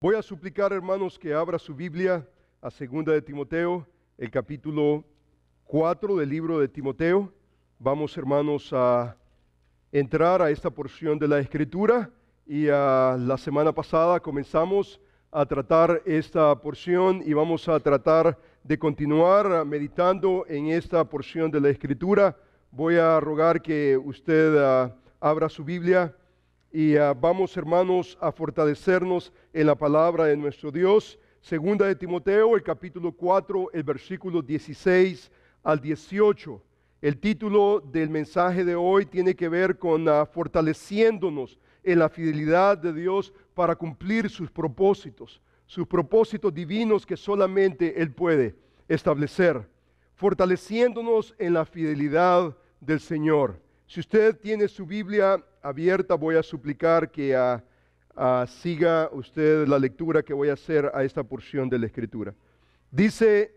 Voy a suplicar, hermanos, que abra su Biblia a 2 de Timoteo, el capítulo 4 del libro de Timoteo. Vamos, hermanos, a entrar a esta porción de la Escritura y la semana pasada comenzamos a tratar esta porción y vamos a tratar de continuar meditando en esta porción de la Escritura. Voy a rogar que usted abra su Biblia y vamos, hermanos, a fortalecernos en la palabra de nuestro Dios. 2 de Timoteo, el capítulo 4, el versículo 16 al 18. El título del mensaje de hoy tiene que ver con fortaleciéndonos en la fidelidad de Dios para cumplir sus propósitos divinos que solamente Él puede establecer. Fortaleciéndonos en la fidelidad del Señor. Si usted tiene su Biblia abierta, voy a suplicar que siga usted la lectura que voy a hacer a esta porción de la Escritura. Dice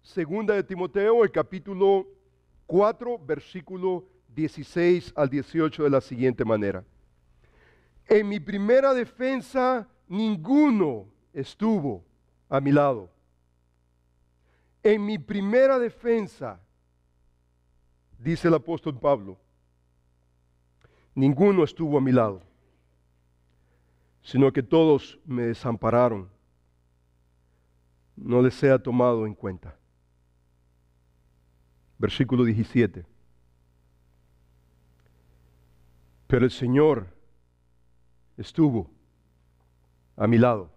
2 de Timoteo, el capítulo 4, versículo 16 al 18 de la siguiente manera. En mi primera defensa, ninguno estuvo a mi lado. En mi primera defensa, dice el apóstol Pablo, ninguno estuvo a mi lado, sino que todos me desampararon. No les sea tomado en cuenta. Versículo 17. Pero el Señor estuvo a mi lado.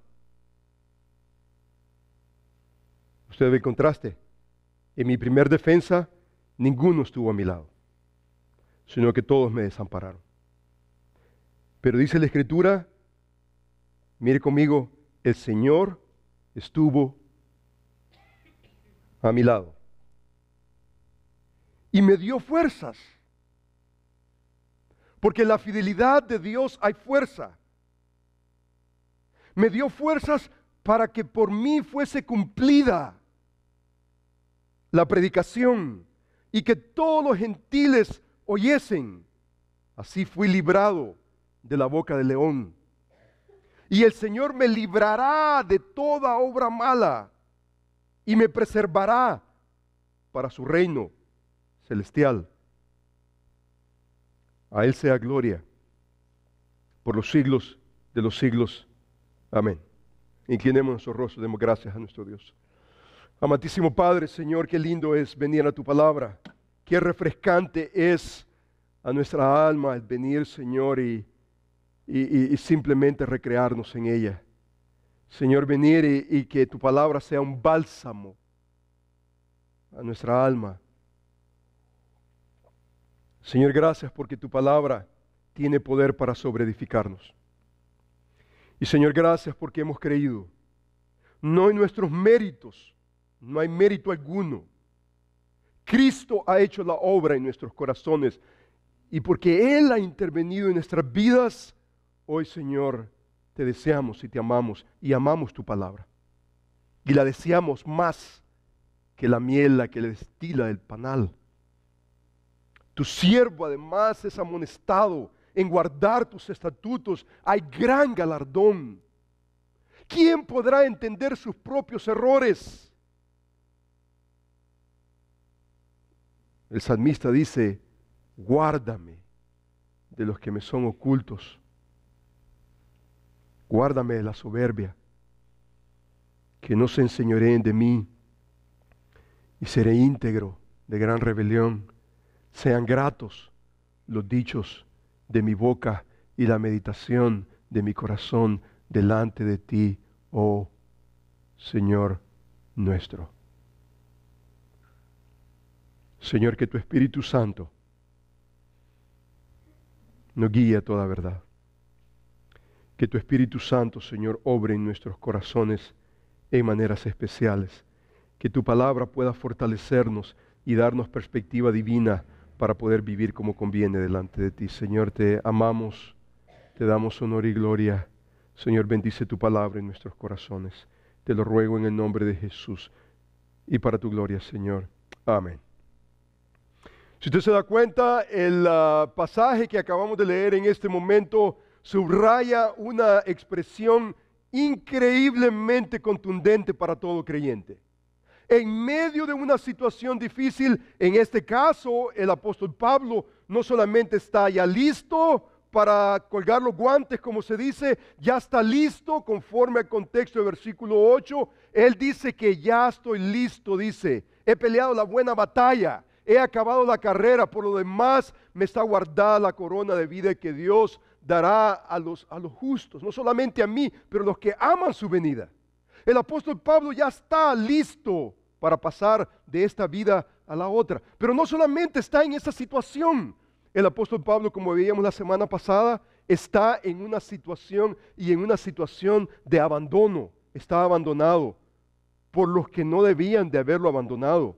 Usted ve el contraste. En mi primer defensa, ninguno estuvo a mi lado, sino que todos me desampararon. Pero dice la Escritura, mire conmigo, el Señor estuvo a mi lado y me dio fuerzas, porque en la fidelidad de Dios hay fuerza. Me dio fuerzas para que por mí fuese cumplida la predicación y que todos los gentiles oyesen. Así fui librado de la boca del león. Y el Señor me librará de toda obra mala y me preservará para su reino celestial. A Él sea gloria por los siglos de los siglos. Amén. Inclinemos nuestros rostros, demos gracias a nuestro Dios. Amantísimo Padre, Señor, qué lindo es venir a tu palabra. Qué refrescante es a nuestra alma el venir, Señor, y simplemente recrearnos en ella. Señor, venir y que tu palabra sea un bálsamo a nuestra alma. Señor, gracias porque tu palabra tiene poder para sobreedificarnos. Y Señor, gracias porque hemos creído. No en nuestros méritos, no hay mérito alguno. Cristo ha hecho la obra en nuestros corazones. Y porque Él ha intervenido en nuestras vidas, hoy, Señor, te deseamos y te amamos y amamos tu palabra. Y la deseamos más que la miel, la que le destila el panal. Tu siervo además es amonestado en guardar tus estatutos. Hay gran galardón. ¿Quién podrá entender sus propios errores? El salmista dice, guárdame de los que me son ocultos. Guárdame de la soberbia, que no se enseñoreen de mí, y seré íntegro de gran rebelión. Sean gratos los dichos de mi boca y la meditación de mi corazón delante de ti, oh Señor nuestro. Señor, que tu Espíritu Santo nos guíe a toda verdad. Que tu Espíritu Santo, Señor, obre en nuestros corazones en maneras especiales. Que tu palabra pueda fortalecernos y darnos perspectiva divina para poder vivir como conviene delante de ti. Señor, te amamos, te damos honor y gloria. Señor, bendice tu palabra en nuestros corazones. Te lo ruego en el nombre de Jesús y para tu gloria, Señor. Amén. Si usted se da cuenta, el pasaje que acabamos de leer en este momento subraya una expresión increíblemente contundente para todo creyente. En medio de una situación difícil, en este caso, el apóstol Pablo no solamente está ya listo para colgar los guantes, como se dice, ya está listo conforme al contexto del versículo 8. Él dice que ya estoy listo, dice, he peleado la buena batalla, he acabado la carrera, por lo demás me está guardada la corona de vida que Dios dará a los justos, no solamente a mí, pero a los que aman su venida. El apóstol Pablo ya está listo para pasar de esta vida a la otra. Pero no solamente está en esa situación. El apóstol Pablo, como veíamos la semana pasada, está en una situación de abandono. Está abandonado por los que no debían de haberlo abandonado.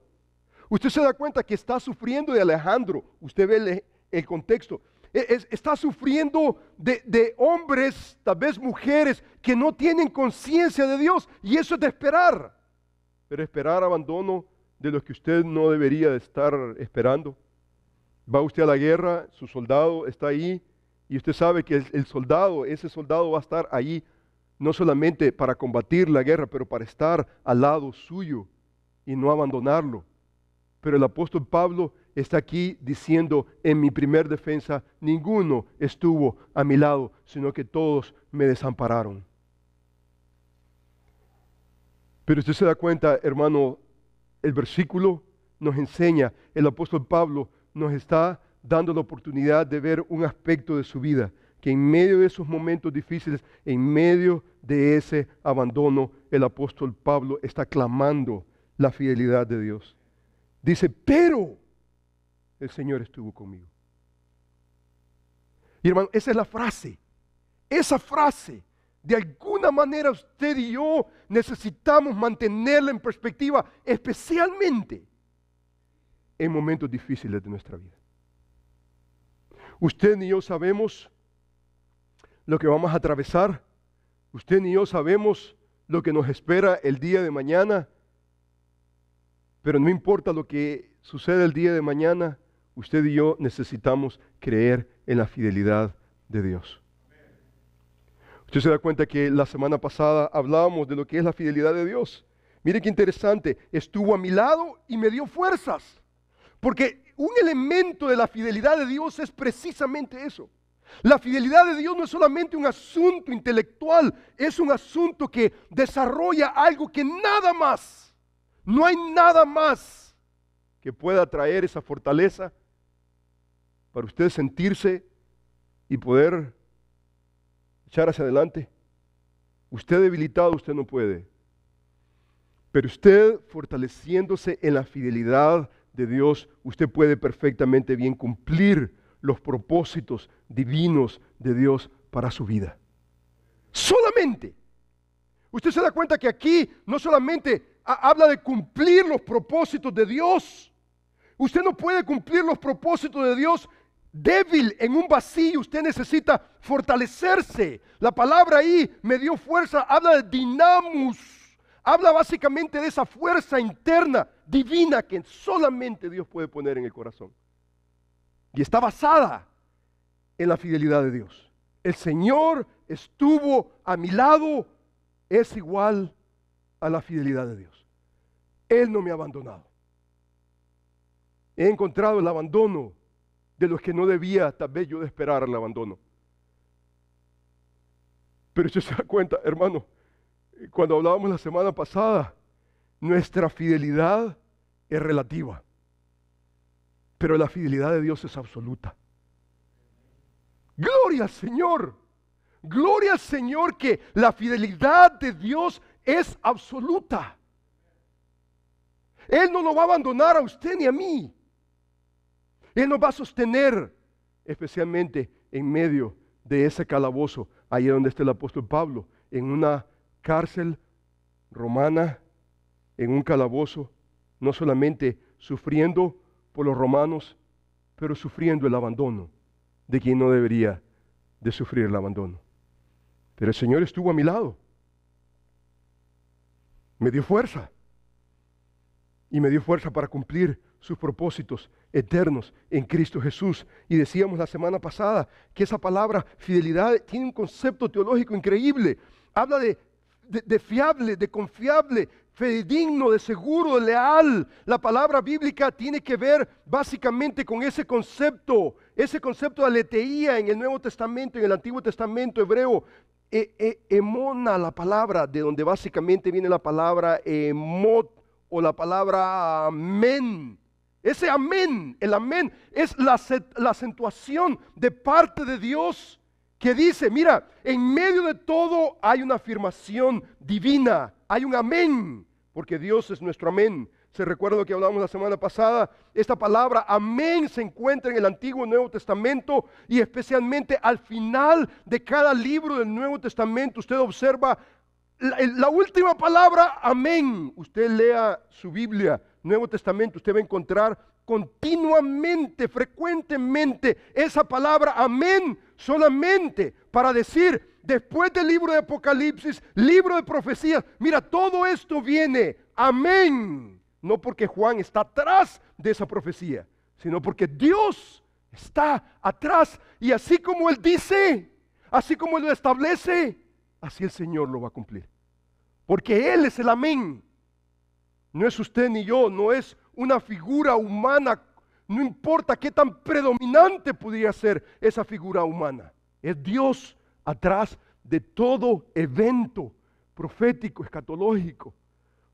Usted se da cuenta que está sufriendo de Alejandro. Usted ve el contexto. Está sufriendo de hombres, tal vez mujeres, que no tienen conciencia de Dios. Y eso es de esperar. Pero esperar abandono de los que usted no debería de estar esperando. Va usted a la guerra, su soldado está ahí, y usted sabe que ese soldado va a estar ahí, no solamente para combatir la guerra, pero para estar al lado suyo y no abandonarlo. Pero el apóstol Pablo está aquí diciendo, en mi primer defensa, ninguno estuvo a mi lado, sino que todos me desampararon. Pero usted se da cuenta, hermano, el versículo nos enseña, el apóstol Pablo nos está dando la oportunidad de ver un aspecto de su vida, que en medio de esos momentos difíciles, en medio de ese abandono, el apóstol Pablo está clamando la fidelidad de Dios. Dice, pero el Señor estuvo conmigo. Y hermano, esa es la frase. Esa frase, de alguna manera usted y yo necesitamos mantenerla en perspectiva, especialmente en momentos difíciles de nuestra vida. Usted ni yo sabemos lo que vamos a atravesar. Usted ni yo sabemos lo que nos espera el día de mañana. Pero no importa lo que suceda el día de mañana, usted y yo necesitamos creer en la fidelidad de Dios. Usted se da cuenta que la semana pasada hablábamos de lo que es la fidelidad de Dios. Mire qué interesante, estuvo a mi lado y me dio fuerzas. Porque un elemento de la fidelidad de Dios es precisamente eso. La fidelidad de Dios no es solamente un asunto intelectual, es un asunto que desarrolla algo que nada más, no hay nada más que pueda traer esa fortaleza para usted sentirse y poder echar hacia adelante. Usted debilitado, usted no puede. Pero usted fortaleciéndose en la fidelidad de Dios, usted puede perfectamente bien cumplir los propósitos divinos de Dios para su vida. Solamente. Usted se da cuenta que aquí no solamente habla de cumplir los propósitos de Dios. Usted no puede cumplir los propósitos de Dios débil en un vacío. Usted necesita fortalecerse. La palabra ahí, me dio fuerza, habla de dinamus. Habla básicamente de esa fuerza interna divina que solamente Dios puede poner en el corazón. Y está basada en la fidelidad de Dios. El Señor estuvo a mi lado, es igual a la fidelidad de Dios. Él no me ha abandonado. He encontrado el abandono de los que no debía tal vez yo de esperar el abandono. Pero usted se da cuenta, hermano, cuando hablábamos la semana pasada, nuestra fidelidad es relativa, pero la fidelidad de Dios es absoluta. Gloria al Señor, gloria al Señor que la fidelidad de Dios es absoluta. Él no lo va a abandonar a usted ni a mí. Él nos va a sostener, especialmente en medio de ese calabozo, ahí donde está el apóstol Pablo, en una cárcel romana, en un calabozo, no solamente sufriendo por los romanos, pero sufriendo el abandono de quien no debería de sufrir el abandono. Pero el Señor estuvo a mi lado, me dio fuerza, y me dio fuerza para cumplir sus propósitos eternos en Cristo Jesús. Y decíamos la semana pasada que esa palabra fidelidad tiene un concepto teológico increíble. Habla de de fiable, de confiable, fidedigno, de seguro, de leal. La palabra bíblica tiene que ver básicamente con ese concepto de aletheía en el Nuevo Testamento, en el Antiguo Testamento hebreo. Emona, la palabra, de donde básicamente viene la palabra emot o la palabra amén. Ese amén, el amén es la acentuación de parte de Dios que dice, mira, en medio de todo hay una afirmación divina, hay un amén, porque Dios es nuestro amén. Se recuerda lo que hablamos la semana pasada, esta palabra amén se encuentra en el Antiguo y Nuevo Testamento y especialmente al final de cada libro del Nuevo Testamento usted observa la última palabra amén. Usted lea su Biblia, Nuevo Testamento, usted va a encontrar continuamente, frecuentemente esa palabra amén, solamente para decir, después del libro de Apocalipsis, libro de profecías, mira, todo esto viene, amén, no porque Juan está atrás de esa profecía, sino porque Dios está atrás, y así como Él dice, así como Él lo establece, así el Señor lo va a cumplir, porque Él es el amén. No es usted ni yo, no es una figura humana, no importa qué tan predominante pudiera ser esa figura humana. Es Dios atrás de todo evento profético, escatológico.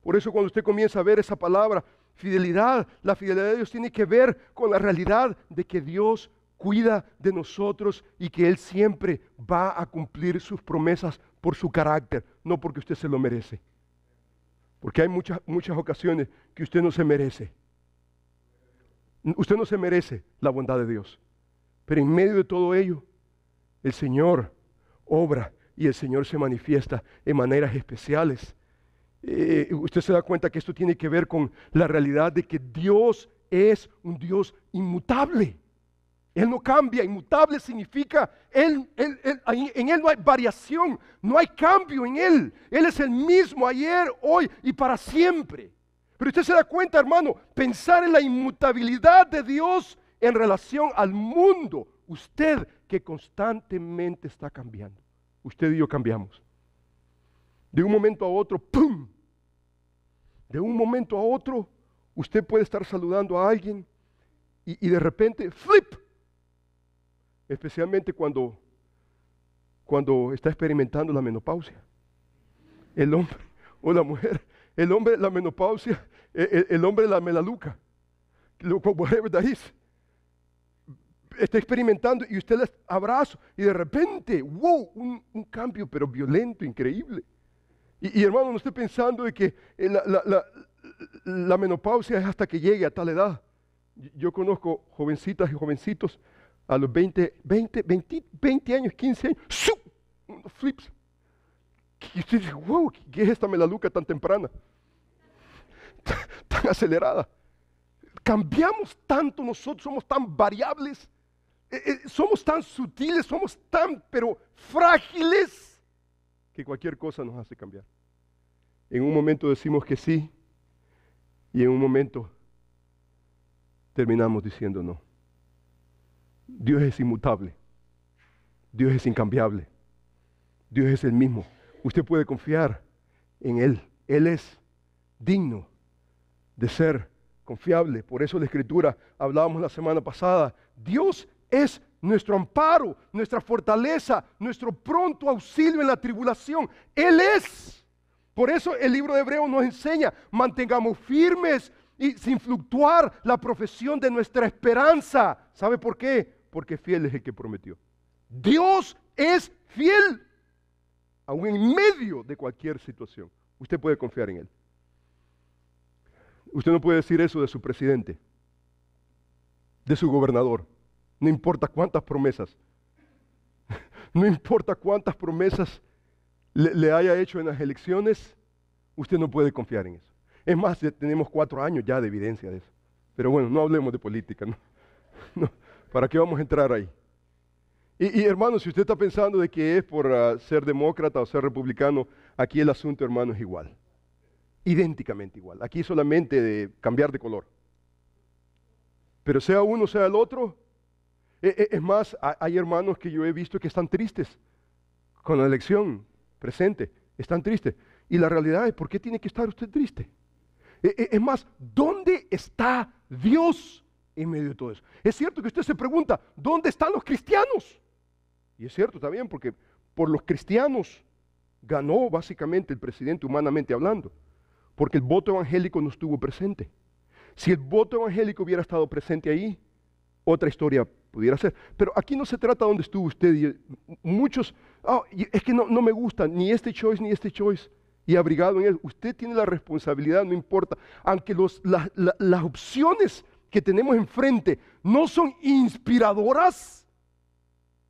Por eso cuando usted comienza a ver esa palabra, fidelidad, la fidelidad de Dios tiene que ver con la realidad de que Dios cuida de nosotros y que Él siempre va a cumplir sus promesas por su carácter, no porque usted se lo merece. Porque hay muchas ocasiones que usted no se merece. Usted no se merece la bondad de Dios. Pero en medio de todo ello, el Señor obra y el Señor se manifiesta en maneras especiales. Usted se da cuenta que esto tiene que ver con la realidad de que Dios es un Dios inmutable. Él no cambia, inmutable significa, en Él no hay variación, no hay cambio en Él. Él es el mismo ayer, hoy y para siempre. Pero usted se da cuenta, hermano, pensar en la inmutabilidad de Dios en relación al mundo. Usted que constantemente está cambiando. Usted y yo cambiamos. De un momento a otro, ¡pum! De un momento a otro, usted puede estar saludando a alguien y de repente, ¡flip! Especialmente cuando está experimentando la menopausia. El hombre o la mujer, el hombre la menopausia, el hombre la melaluca, whatever that is, está experimentando y usted les abraza y de repente, wow, un cambio pero violento, increíble. Y hermano, no estoy pensando de que la menopausia es hasta que llegue a tal edad. Yo conozco jovencitas y jovencitos a los 20 años, 15 años, ¡shup! Unos flips. Y usted dice, wow, ¿qué es esta melaluca tan temprana? Tan acelerada. Cambiamos tanto nosotros, somos tan variables, somos tan sutiles, somos tan, pero frágiles, que cualquier cosa nos hace cambiar. En un momento decimos que sí, y en un momento terminamos diciendo no. Dios es inmutable. Dios es incambiable. Dios es el mismo. Usted puede confiar en Él. Él es digno de ser confiable. Por eso la Escritura, hablábamos la semana pasada, Dios es nuestro amparo, nuestra fortaleza, nuestro pronto auxilio en la tribulación. Él es. Por eso el libro de Hebreos nos enseña, mantengamos firmes y sin fluctuar la profesión de nuestra esperanza. ¿Sabe por qué? Porque fiel es el que prometió. Dios es fiel, aún en medio de cualquier situación. Usted puede confiar en Él. Usted no puede decir eso de su presidente, de su gobernador. No importa cuántas promesas, no importa cuántas promesas le haya hecho en las elecciones, usted no puede confiar en eso. Es más, tenemos 4 años ya de evidencia de eso. Pero bueno, no hablemos de política, ¿no? ¿Para qué vamos a entrar ahí? Y hermano, si usted está pensando de que es por ser demócrata o ser republicano, aquí el asunto, hermano, es igual. Idénticamente igual. Aquí solamente de cambiar de color. Pero sea uno, sea el otro. Es más, hay hermanos que yo he visto que están tristes con la elección presente. están tristes. Y la realidad es, ¿por qué tiene que estar usted triste? Es más, ¿dónde está Dios en medio de todo eso? Es cierto que usted se pregunta, ¿dónde están los cristianos? Y es cierto también, porque por los cristianos ganó básicamente el presidente, humanamente hablando, porque el voto evangélico no estuvo presente. Si el voto evangélico hubiera estado presente ahí, otra historia pudiera ser. Pero aquí no se trata de dónde estuvo usted. Y muchos, es que no me gusta ni este choice ni este choice. Y abrigado en él, usted tiene la responsabilidad, no importa. Aunque las opciones que tenemos enfrente no son inspiradoras,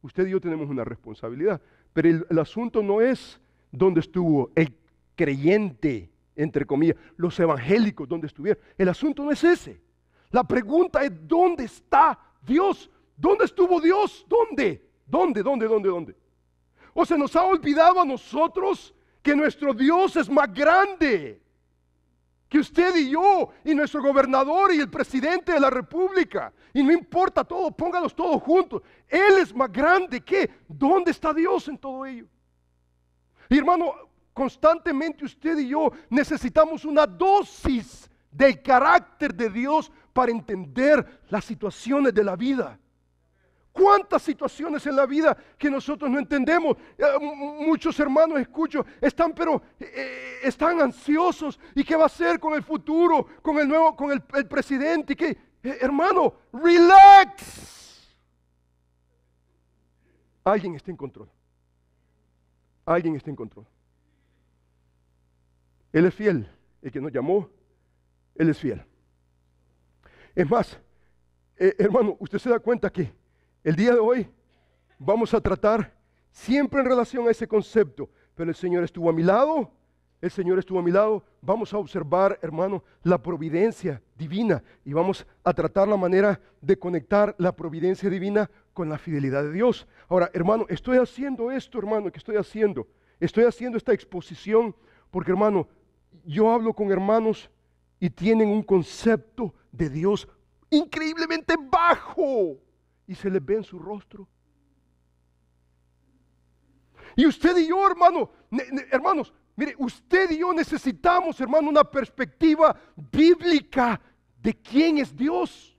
usted y yo tenemos una responsabilidad. Pero el asunto no es dónde estuvo el creyente, entre comillas, los evangélicos, dónde estuvieron. El asunto no es ese. La pregunta es, ¿dónde está Dios? ¿Dónde estuvo Dios? ¿Dónde? ¿Dónde? O se nos ha olvidado a nosotros que nuestro Dios es más grande que usted y yo, y nuestro gobernador y el presidente de la república. Y no importa todo, póngalos todos juntos. Él es más grande que, ¿dónde está Dios en todo ello? Y hermano, constantemente usted y yo necesitamos una dosis del carácter de Dios para entender las situaciones de la vida. ¿Cuántas situaciones en la vida que nosotros no entendemos? Muchos hermanos, escucho, están ansiosos. ¿Y qué va a hacer con el futuro? Con el presidente. Hermano, relax. Alguien está en control. Alguien está en control. Él es fiel. El que nos llamó, Él es fiel. Es más, hermano, usted se da cuenta que el día de hoy vamos a tratar siempre en relación a ese concepto. Pero el Señor estuvo a mi lado. El Señor estuvo a mi lado. Vamos a observar, hermano, la providencia divina. Y vamos a tratar la manera de conectar la providencia divina con la fidelidad de Dios. Ahora, hermano, estoy haciendo esto, hermano, que estoy haciendo. Estoy haciendo esta exposición porque, hermano, yo hablo con hermanos y tienen un concepto de Dios increíblemente bajo. Y se les ve en su rostro. Y usted y yo, hermanos, mire, usted y yo necesitamos, hermano, una perspectiva bíblica de quién es Dios.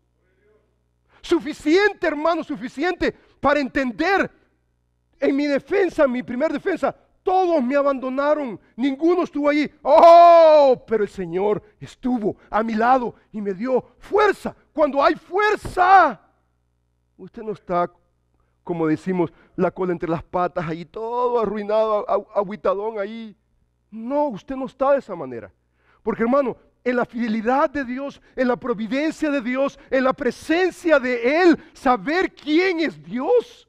Suficiente, hermano, suficiente para entender. En mi defensa, en mi primer defensa, todos me abandonaron, ninguno estuvo allí. ¡Oh! Pero el Señor estuvo a mi lado y me dio fuerza. Cuando hay fuerza, usted no está, como decimos, la cola entre las patas, ahí todo arruinado, agüitadón ahí. No, usted no está de esa manera. Porque, hermano, en la fidelidad de Dios, en la providencia de Dios, en la presencia de Él, saber quién es Dios,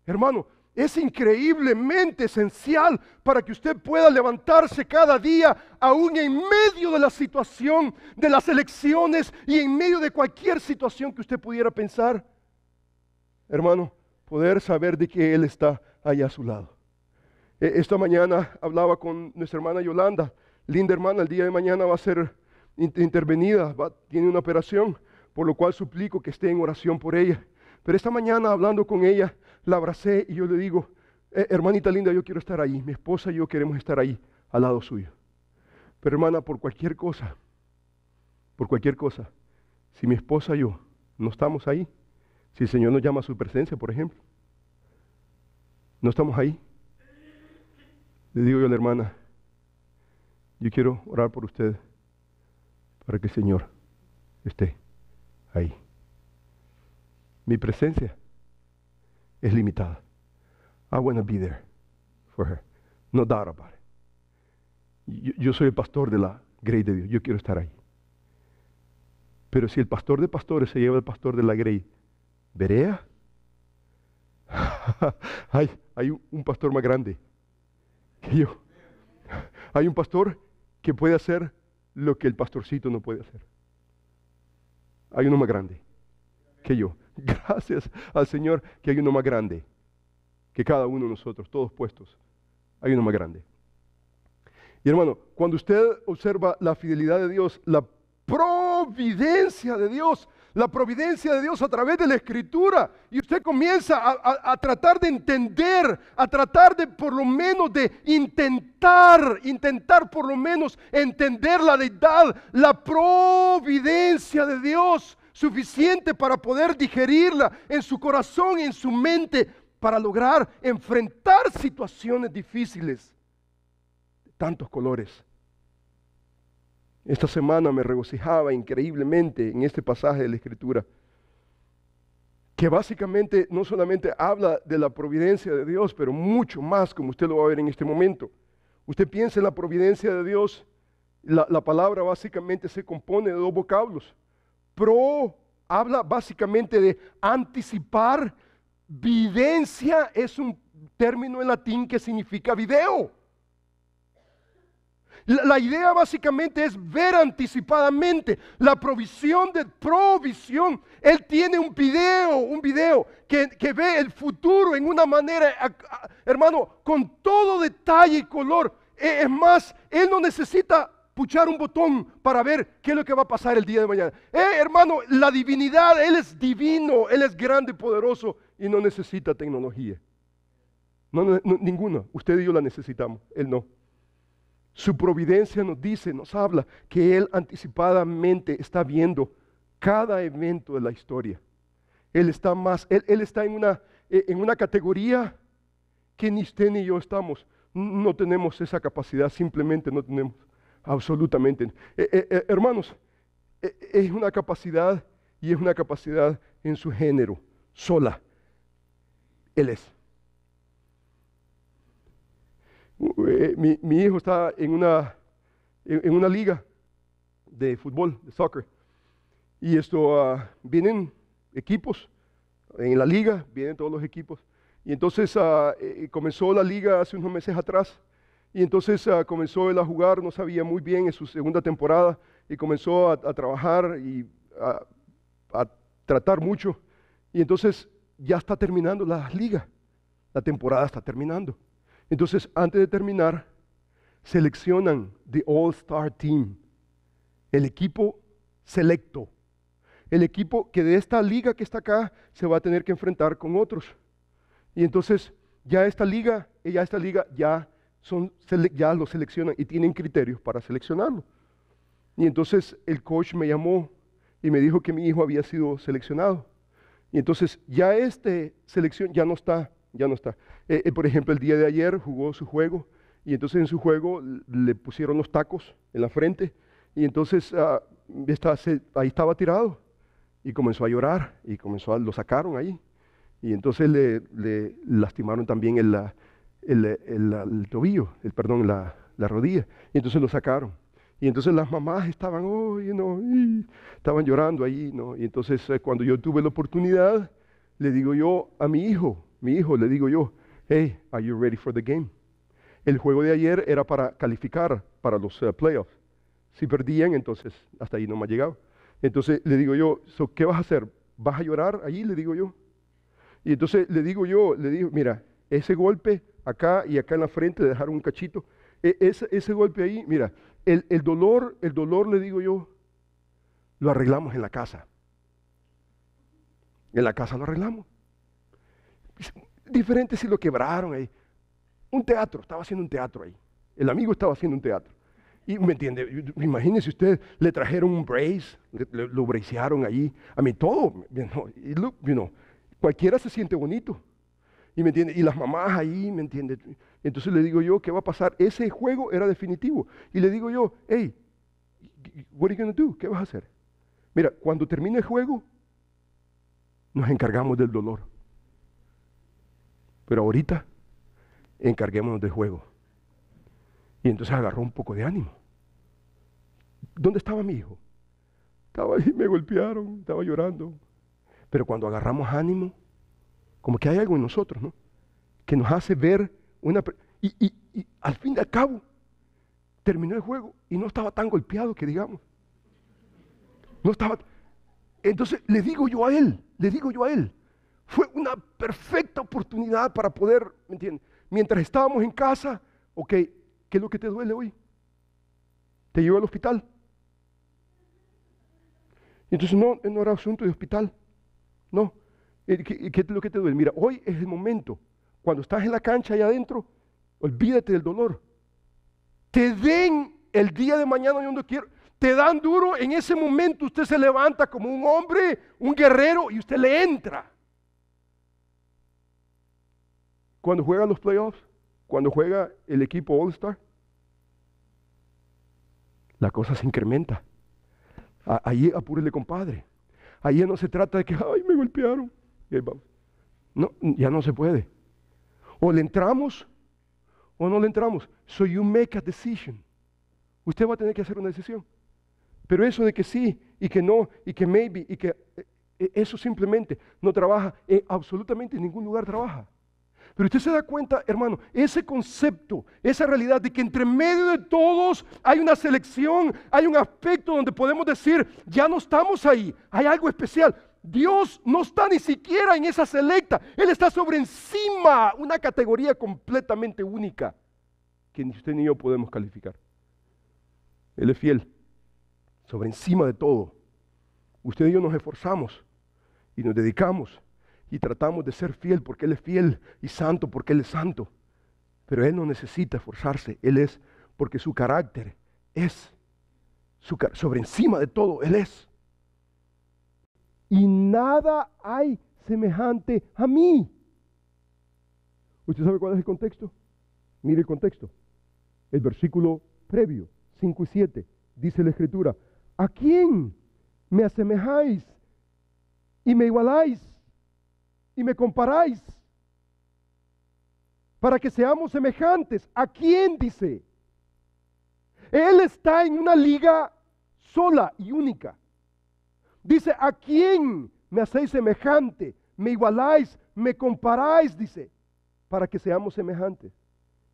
hermano, es increíblemente esencial para que usted pueda levantarse cada día, aún en medio de la situación, de las elecciones y en medio de cualquier situación que usted pudiera pensar. Hermano, poder saber de que Él está allá a su lado. Esta mañana hablaba con nuestra hermana Yolanda, linda hermana, el día de mañana va a ser intervenida, tiene una operación, por lo cual suplico que esté en oración por ella. Pero esta mañana hablando con ella, la abracé y yo le digo, hermanita linda, yo quiero estar ahí, mi esposa y yo queremos estar ahí, al lado suyo. Pero hermana, por cualquier cosa, si mi esposa y yo no estamos ahí, si el Señor nos llama a su presencia, por ejemplo, no estamos ahí, le digo yo a la hermana, yo quiero orar por usted para que el Señor esté ahí. Mi presencia es limitada. I want to be there for her. No doubt about it. Yo soy el pastor de la Grey de Dios. Yo quiero estar ahí. Pero si el pastor de pastores se lleva al pastor de la Grey, ¿Berea? hay un pastor más grande que yo. Hay un pastor que puede hacer lo que el pastorcito no puede hacer. Hay uno más grande que yo. Gracias al Señor que hay uno más grande que cada uno de nosotros, todos puestos. Hay uno más grande. Y hermano, cuando usted observa la fidelidad de Dios, la providencia de Dios, la providencia de Dios a través de la Escritura, y usted comienza a tratar de entender, a tratar de por lo menos de intentar por lo menos entender la deidad, la providencia de Dios, suficiente para poder digerirla en su corazón y en su mente, para lograr enfrentar situaciones difíciles de tantos colores. Esta semana me regocijaba increíblemente en este pasaje de la Escritura, que básicamente no solamente habla de la providencia de Dios, pero mucho más, como usted lo va a ver en este momento. Usted piensa en la providencia de Dios, la palabra básicamente se compone de dos vocablos. Habla básicamente de anticipar. Videncia es un término en latín que significa video. La idea básicamente es ver anticipadamente. La provisión de provisión. Él tiene un video que ve el futuro en una manera, hermano, con todo detalle y color. Es más, Él no necesita puchar un botón para ver qué es lo que va a pasar el día de mañana. Hermano, la divinidad, Él es divino, Él es grande y poderoso y no necesita tecnología. Ninguna. Usted y yo la necesitamos, Él no. Su providencia nos dice, nos habla que Él anticipadamente está viendo cada evento de la historia. Él está Él está en una categoría que ni usted ni yo estamos. No tenemos esa capacidad, simplemente no tenemos. Absolutamente. Hermanos, es una capacidad y es una capacidad en su género, sola. Él es. Mi hijo está en una liga de fútbol, de soccer. Y vienen equipos en la liga, vienen todos los equipos. Y entonces comenzó la liga hace unos meses atrás. Y entonces comenzó él a jugar, no sabía muy bien, en su segunda temporada, y comenzó a trabajar y a tratar mucho. Y entonces ya está terminando la liga, la temporada está terminando. Entonces, antes de terminar, seleccionan the All-Star Team, el equipo selecto, el equipo que de esta liga que está acá se va a tener que enfrentar con otros. Y entonces, ya esta liga ya lo seleccionan y tienen criterios para seleccionarlo. Y entonces el coach me llamó y me dijo que mi hijo había sido seleccionado. Y entonces ya selección ya no está. Por ejemplo, el día de ayer jugó su juego y entonces en su juego le pusieron los tacos en la frente y entonces ahí estaba tirado y comenzó a llorar y lo sacaron ahí. Y entonces le lastimaron también el tobillo, la rodilla. Y entonces lo sacaron. Y entonces las mamás estaban, estaban llorando ahí, ¿no? Y entonces cuando yo tuve la oportunidad, le digo yo a mi hijo, le digo yo, hey, are you ready for the game? El juego de ayer era para calificar para los playoffs. Si perdían, entonces hasta ahí no me ha llegado. Entonces le digo yo, ¿qué vas a hacer? ¿Vas a llorar allí? Le digo yo. Y entonces le digo, mira, ese golpe acá y acá en la frente le dejaron un cachito. Ese golpe ahí, mira, el dolor, le digo yo, lo arreglamos en la casa. En la casa lo arreglamos. Diferente si lo quebraron ahí. Estaba haciendo un teatro ahí. El amigo estaba haciendo un teatro. Y me entiende, imagínese usted, le trajeron un brace, lo bracearon allí. A mí todo, cualquiera se siente bonito. Y me entiende, y las mamás ahí, me entiende. Entonces le digo yo, ¿qué va a pasar? Ese juego era definitivo. Y le digo yo, hey, what are you going to do? ¿Qué vas a hacer? Mira, cuando termine el juego, nos encargamos del dolor. Pero ahorita, encarguémonos del juego. Y entonces agarró un poco de ánimo. ¿Dónde estaba mi hijo? Estaba ahí, me golpearon, estaba llorando. Pero cuando agarramos ánimo, como que hay algo en nosotros, ¿no? Que nos hace ver y al fin y al cabo, terminó el juego y no estaba tan golpeado que digamos. No estaba. Entonces le digo yo a él, fue una perfecta oportunidad para poder, ¿me entiendes? Mientras estábamos en casa, ok, ¿qué es lo que te duele hoy? ¿Te llevo al hospital? Entonces no era asunto de hospital. No. ¿Qué es lo que te duele? Mira, hoy es el momento. Cuando estás en la cancha allá adentro, olvídate del dolor. Te den el día de mañana, yo no quiero. Te dan duro, en ese momento usted se levanta como un hombre, un guerrero, y usted le entra. Cuando juegan los playoffs, cuando juega el equipo All-Star, la cosa se incrementa. Ahí apúrele, compadre. Ahí no se trata de que, ay, me golpearon. Y ahí vamos. No, ya no se puede. O le entramos o no le entramos. So you make a decision. Usted va a tener que hacer una decisión. Pero eso de que sí y que no y que maybe y que eso simplemente no trabaja, absolutamente en ningún lugar trabaja. Pero usted se da cuenta, hermano, ese concepto, esa realidad de que entre medio de todos hay una selección, hay un aspecto donde podemos decir, ya no estamos ahí, hay algo especial. Dios no está ni siquiera en esa selecta, Él está sobre encima, una categoría completamente única que ni usted ni yo podemos calificar. Él es fiel, sobre encima de todo. Usted y yo nos esforzamos y nos dedicamos y tratamos de ser fiel porque Él es fiel y santo porque Él es santo. Pero Él no necesita esforzarse, Él es porque su carácter es sobre encima de todo, Él es. Y nada hay semejante a mí. ¿Usted sabe cuál es el contexto? Mire el contexto. El versículo previo, 5 y 7, dice la Escritura, ¿a quién me asemejáis y me igualáis y me comparáis para que seamos semejantes? ¿A quién? Dice. Él está en una liga sola y única. Dice, ¿a quién me hacéis semejante? ¿Me igualáis? ¿Me comparáis? Dice, para que seamos semejantes.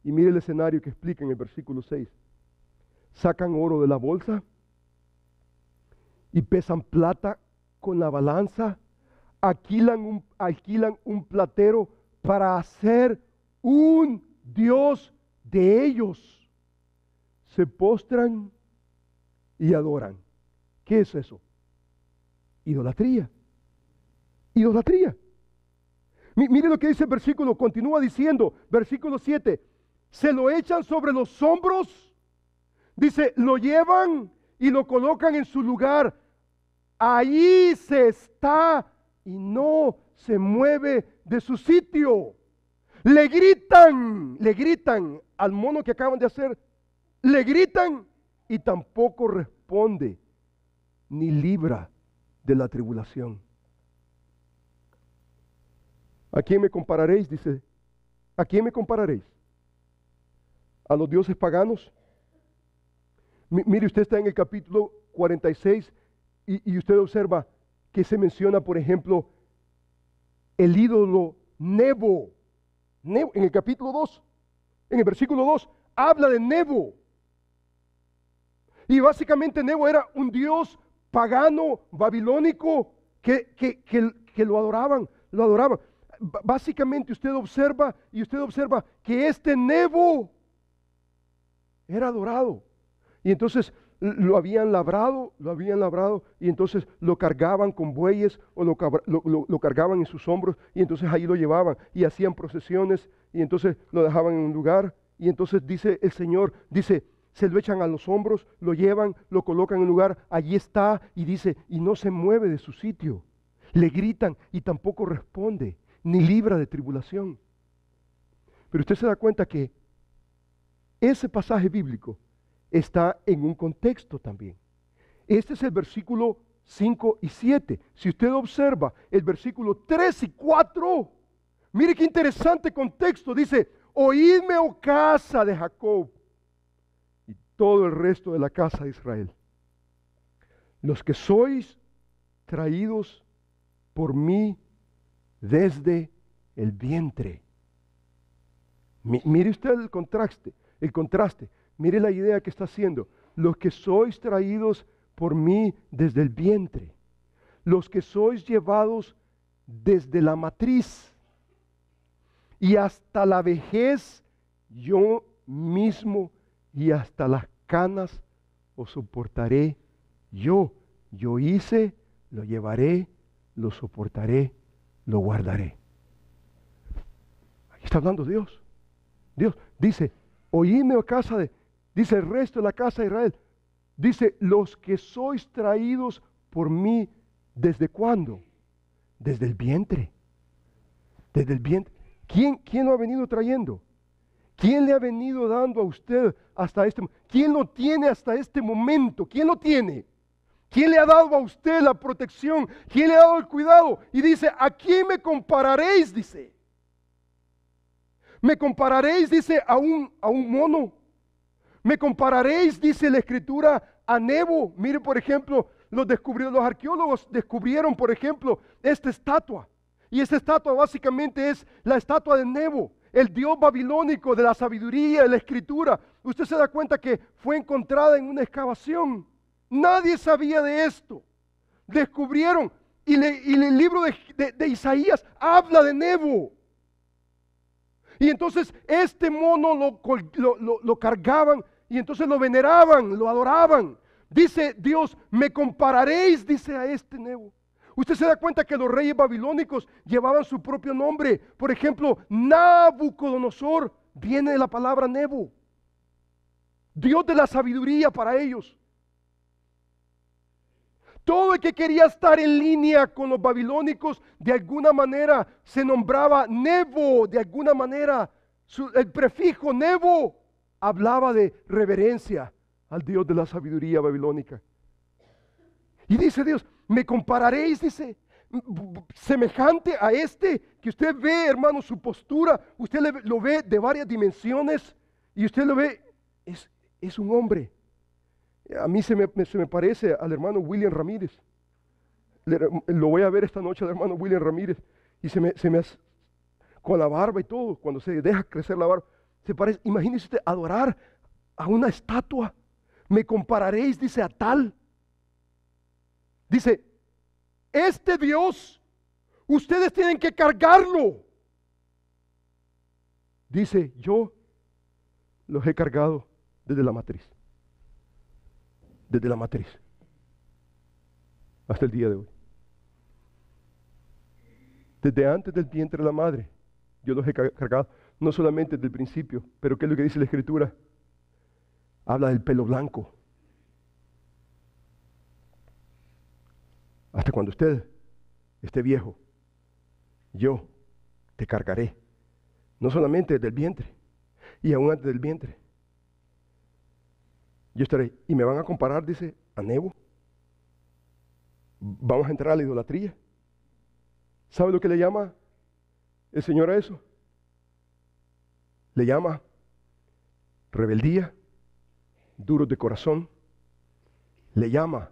Y mire el escenario que explica en el versículo 6. Sacan oro de la bolsa y pesan plata con la balanza. Alquilan un platero para hacer un Dios de ellos. Se postran y adoran. ¿Qué es eso? Idolatría. Idolatría. Mire lo que dice el versículo, continúa diciendo, versículo 7, se lo echan sobre los hombros, dice, lo llevan y lo colocan en su lugar. Ahí se está y no se mueve de su sitio. Le gritan al mono que acaban de hacer, le gritan y tampoco responde ni libra de la tribulación. ¿A quién me compararéis? Dice, ¿a quién me compararéis? ¿A los dioses paganos? Mire, usted está en el capítulo 46 y usted observa que se menciona, por ejemplo, el ídolo Nebo. En el capítulo 2, en el versículo 2, habla de Nebo. Y básicamente Nebo era un dios pagano, babilónico, que lo adoraban, Básicamente usted observa que este Nebo era adorado. Y entonces lo habían labrado, y entonces lo cargaban con bueyes o lo cargaban en sus hombros, y entonces ahí lo llevaban y hacían procesiones, y entonces lo dejaban en un lugar, y entonces dice el Señor, dice, se lo echan a los hombros, lo llevan, lo colocan en un lugar, allí está, y dice, y no se mueve de su sitio. Le gritan y tampoco responde, ni libra de tribulación. Pero usted se da cuenta que ese pasaje bíblico está en un contexto también. Este es el versículo 5 y 7. Si usted observa el versículo 3 y 4, mire qué interesante contexto. Dice, oídme, oh casa de Jacob, y todo el resto de la casa de Israel, los que sois traídos por mí desde el vientre. Mire usted el contraste. Mire la idea que está haciendo. Los que sois traídos por mí desde el vientre. Los que sois llevados desde la matriz. Y hasta la vejez yo mismo, y hasta las canas os soportaré yo. Yo hice lo llevaré, lo soportaré, lo guardaré. Aquí está hablando Dios. Dios dice, oídme, dice el resto de la casa de Israel. Dice, los que sois traídos por mí, ¿desde cuándo? Desde el vientre. Desde el vientre. ¿Quién lo ha venido trayendo? ¿Quién le ha venido dando a usted hasta este momento? ¿Quién lo tiene hasta este momento? ¿Quién lo tiene? ¿Quién le ha dado a usted la protección? ¿Quién le ha dado el cuidado? Y dice, ¿a quién me compararéis? Dice. ¿Me compararéis? Dice, a un mono. ¿Me compararéis? Dice la Escritura, a Nebo. Mire, por ejemplo, los arqueólogos descubrieron, por ejemplo, esta estatua. Y esta estatua básicamente es la estatua de Nebo, el dios babilónico de la sabiduría, de la Escritura. Usted se da cuenta que fue encontrada en una excavación. Nadie sabía de esto. Descubrieron. Y el libro de Isaías habla de Nebo. Y entonces este mono lo cargaban y entonces lo veneraban, lo adoraban. Dice Dios, me compararéis, dice, a este Nebo. Usted se da cuenta que los reyes babilónicos llevaban su propio nombre. Por ejemplo, Nabucodonosor viene de la palabra Nebo. Dios de la sabiduría para ellos. Todo el que quería estar en línea con los babilónicos, de alguna manera se nombraba Nebo, de alguna manera. El prefijo Nebo hablaba de reverencia al Dios de la sabiduría babilónica. Y dice Dios, me compararéis, dice, semejante a este, que usted ve, hermano, su postura, usted lo ve de varias dimensiones, y usted lo ve, es un hombre. A mí se me parece al hermano William Ramírez. Lo voy a ver esta noche al hermano William Ramírez, y se me hace, con la barba y todo, cuando se deja crecer la barba, se parece. Imagínese usted adorar a una estatua. Me compararéis, dice, a tal. Dice, este Dios, ustedes tienen que cargarlo. Dice, yo los he cargado desde la matriz. Desde la matriz. Hasta el día de hoy. Desde antes del vientre de la madre, yo los he cargado. No solamente desde el principio, pero ¿qué es lo que dice la Escritura? Habla del pelo blanco. Hasta cuando usted esté viejo, yo te cargaré. No solamente desde el vientre, y aún antes del vientre. Yo estaré. Y me van a comparar, dice, a Nebo. Vamos a entrar a la idolatría. ¿Sabe lo que le llama el Señor a eso? Le llama rebeldía, duros de corazón. Le llama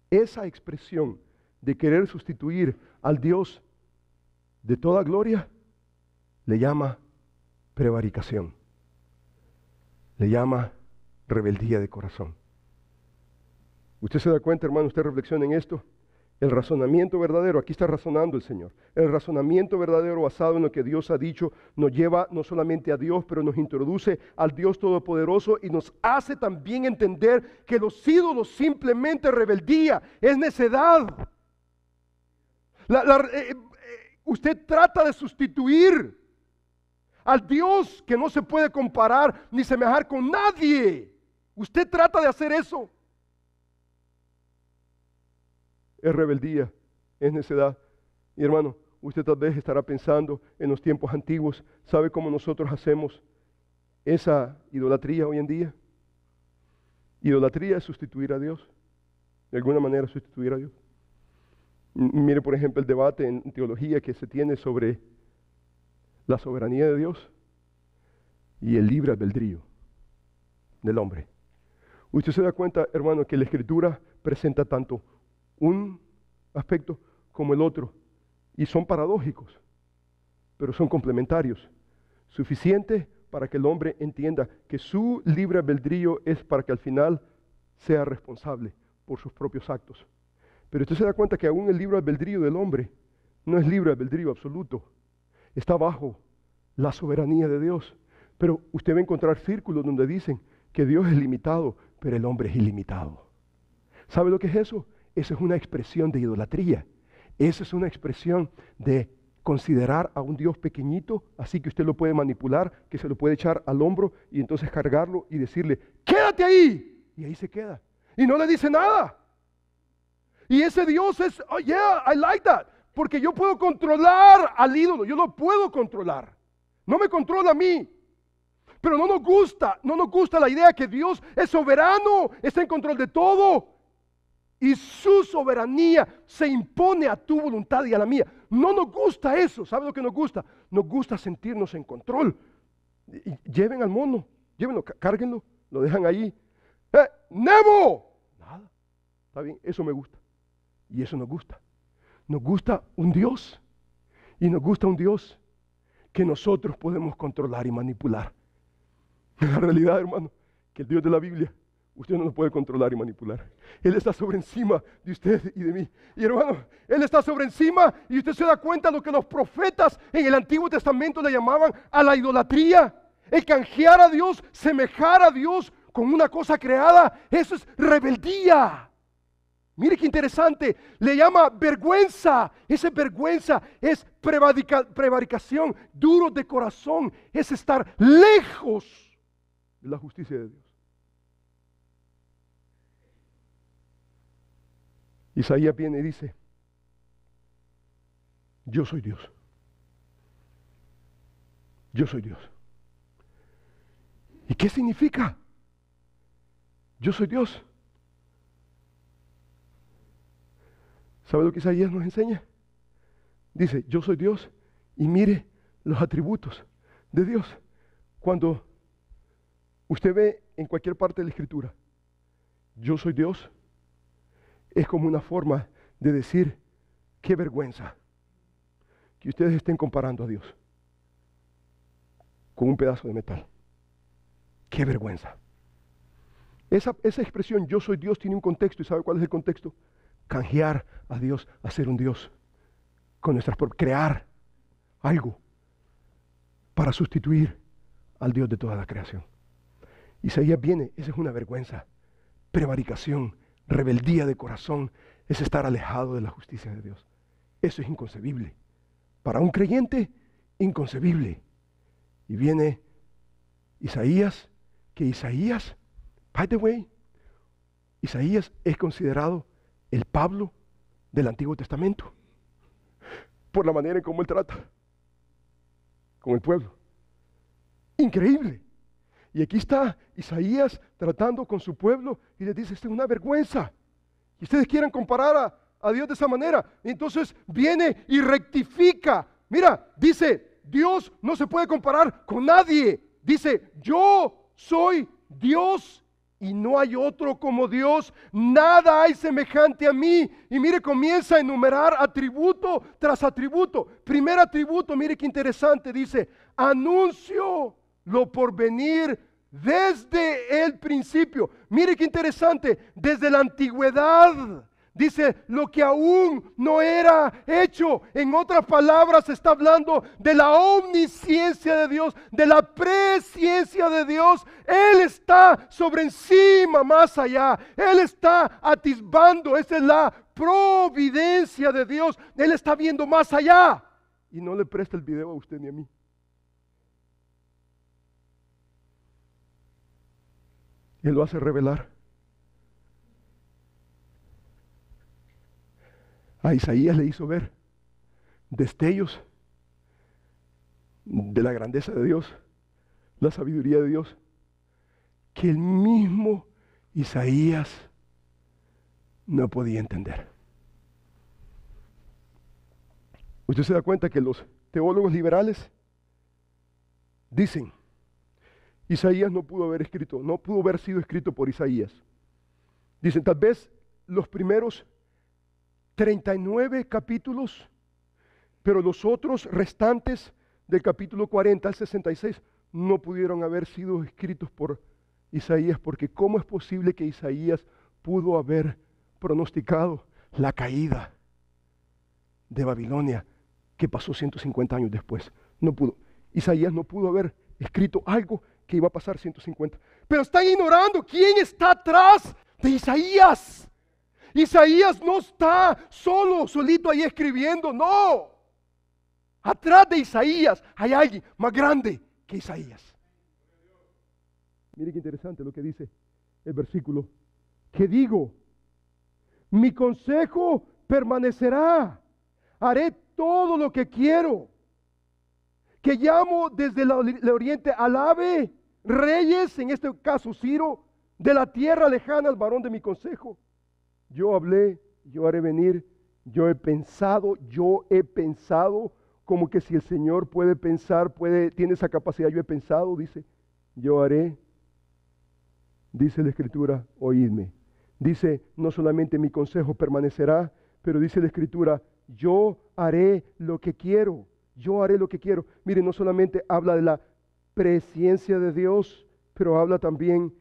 esa expresión de querer sustituir al Dios de toda gloria, le llama prevaricación. Le llama rebeldía de corazón. Usted se da cuenta, hermano, usted reflexiona en esto. El razonamiento verdadero, aquí está razonando el Señor. El razonamiento verdadero basado en lo que Dios ha dicho nos lleva no solamente a Dios, pero nos introduce al Dios Todopoderoso y nos hace también entender que los ídolos simplemente rebeldía, es necedad. Usted trata de sustituir al Dios que no se puede comparar ni semejar con nadie. Usted trata de hacer eso. Es rebeldía, es necedad. Y hermano, usted tal vez estará pensando en los tiempos antiguos. ¿Sabe cómo nosotros hacemos esa idolatría hoy en día? Idolatría es sustituir a Dios. De alguna manera sustituir a Dios. Mire, por ejemplo, el debate en teología que se tiene sobre la soberanía de Dios y el libre albedrío del hombre. Usted se da cuenta, hermano, que la Escritura presenta tanto un aspecto como el otro, y son paradójicos, pero son complementarios, suficiente para que el hombre entienda que su libre albedrío es para que al final sea responsable por sus propios actos. Pero usted se da cuenta que aún el libre albedrío del hombre no es libre albedrío absoluto, está bajo la soberanía de Dios. Pero usted va a encontrar círculos donde dicen que Dios es limitado, pero el hombre es ilimitado. ¿Sabe lo que es eso? esa es una expresión de idolatría. Esa es una expresión de considerar a un Dios pequeñito, así que usted lo puede manipular, que se lo puede echar al hombro y entonces cargarlo y decirle, quédate ahí. Y ahí se queda. Y no le dice nada. Y ese Dios es, oh yeah, I like that. Porque yo puedo controlar al ídolo, yo lo puedo controlar. No me controla a mí. Pero no nos gusta la idea que Dios es soberano, está en control de todo. Y su soberanía se impone a tu voluntad y a la mía. No nos gusta eso. ¿Sabe lo que nos gusta? Nos gusta sentirnos en control. Y lleven al mono, llévenlo, cárguenlo, lo dejan ahí. ¡Nemo! Nada. Está bien, eso me gusta. Y eso nos gusta. Nos gusta un Dios. Y nos gusta un Dios que nosotros podemos controlar y manipular. La realidad, hermano, que el Dios de la Biblia, usted no lo puede controlar y manipular. Él está sobre encima de usted y de mí. Y hermano, Él está sobre encima y usted se da cuenta de lo que los profetas en el Antiguo Testamento le llamaban a la idolatría. El canjear a Dios, semejar a Dios con una cosa creada, eso es rebeldía. Mire qué interesante, le llama vergüenza. Esa vergüenza es prevaricación, duro de corazón, es estar lejos de la justicia de Dios. Isaías viene y dice, yo soy Dios. Yo soy Dios. ¿Y qué significa? Yo soy Dios. ¿Sabe lo que Isaías nos enseña? Dice, yo soy Dios y mire los atributos de Dios. Cuando usted ve en cualquier parte de la Escritura, yo soy Dios, es como una forma de decir, qué vergüenza que ustedes estén comparando a Dios con un pedazo de metal. Qué vergüenza. Esa expresión, yo soy Dios, tiene un contexto. ¿Y sabe cuál es el contexto? Canjear a Dios, hacer un Dios con nuestras propias, crear algo para sustituir al Dios de toda la creación. Isaías viene, esa es una vergüenza, prevaricación, rebeldía de corazón, es estar alejado de la justicia de Dios. Eso es inconcebible. Para un creyente, inconcebible. Y viene Isaías, que Isaías, by the way, Isaías es considerado el Pablo del Antiguo Testamento, por la manera en cómo él trata con el pueblo. Increíble. Y aquí está Isaías tratando con su pueblo y les dice, esto es una vergüenza. Y ustedes quieren comparar a Dios de esa manera. Y entonces viene y rectifica. Mira, dice, Dios no se puede comparar con nadie. Dice, yo soy Dios y no hay otro como Dios, nada hay semejante a mí. Y mire, comienza a enumerar atributo tras atributo. Primer atributo, mire qué interesante, dice, anuncio lo por venir desde el principio. Mire qué interesante, desde la antigüedad. Dice, lo que aún no era hecho. En otras palabras, está hablando de la omnisciencia de Dios, de la presciencia de Dios. Él está sobre encima, más allá. Él está atisbando. Esa es la providencia de Dios. Él está viendo más allá. Y no le presta el video a usted ni a mí. Él lo hace revelar. A Isaías le hizo ver destellos de la grandeza de Dios, la sabiduría de Dios, que el mismo Isaías no podía entender. Usted se da cuenta que los teólogos liberales dicen, Isaías no pudo haber sido escrito por Isaías. Dicen, tal vez los primeros 39 capítulos, pero los otros restantes del capítulo 40 al 66 no pudieron haber sido escritos por Isaías, porque ¿cómo es posible que Isaías pudo haber pronosticado la caída de Babilonia que pasó 150 años después? No pudo. Isaías no pudo haber escrito algo que iba a pasar 150. Pero están ignorando quién está atrás de Isaías. Isaías no está solito ahí escribiendo, no. Atrás de Isaías hay alguien más grande que Isaías. Mire qué interesante lo que dice el versículo. ¿Qué digo? Mi consejo permanecerá. Haré todo lo que quiero. Que llamo desde el oriente al ave, reyes, en este caso Ciro, de la tierra lejana al varón de mi consejo. Yo hablé, yo haré venir, yo he pensado, como que si el Señor puede pensar, tiene esa capacidad, yo he pensado, dice, yo haré, dice la Escritura, oídme. Dice, no solamente mi consejo permanecerá, pero dice la Escritura, yo haré lo que quiero. Yo haré lo que quiero. Mire, no solamente habla de la presciencia de Dios, pero habla también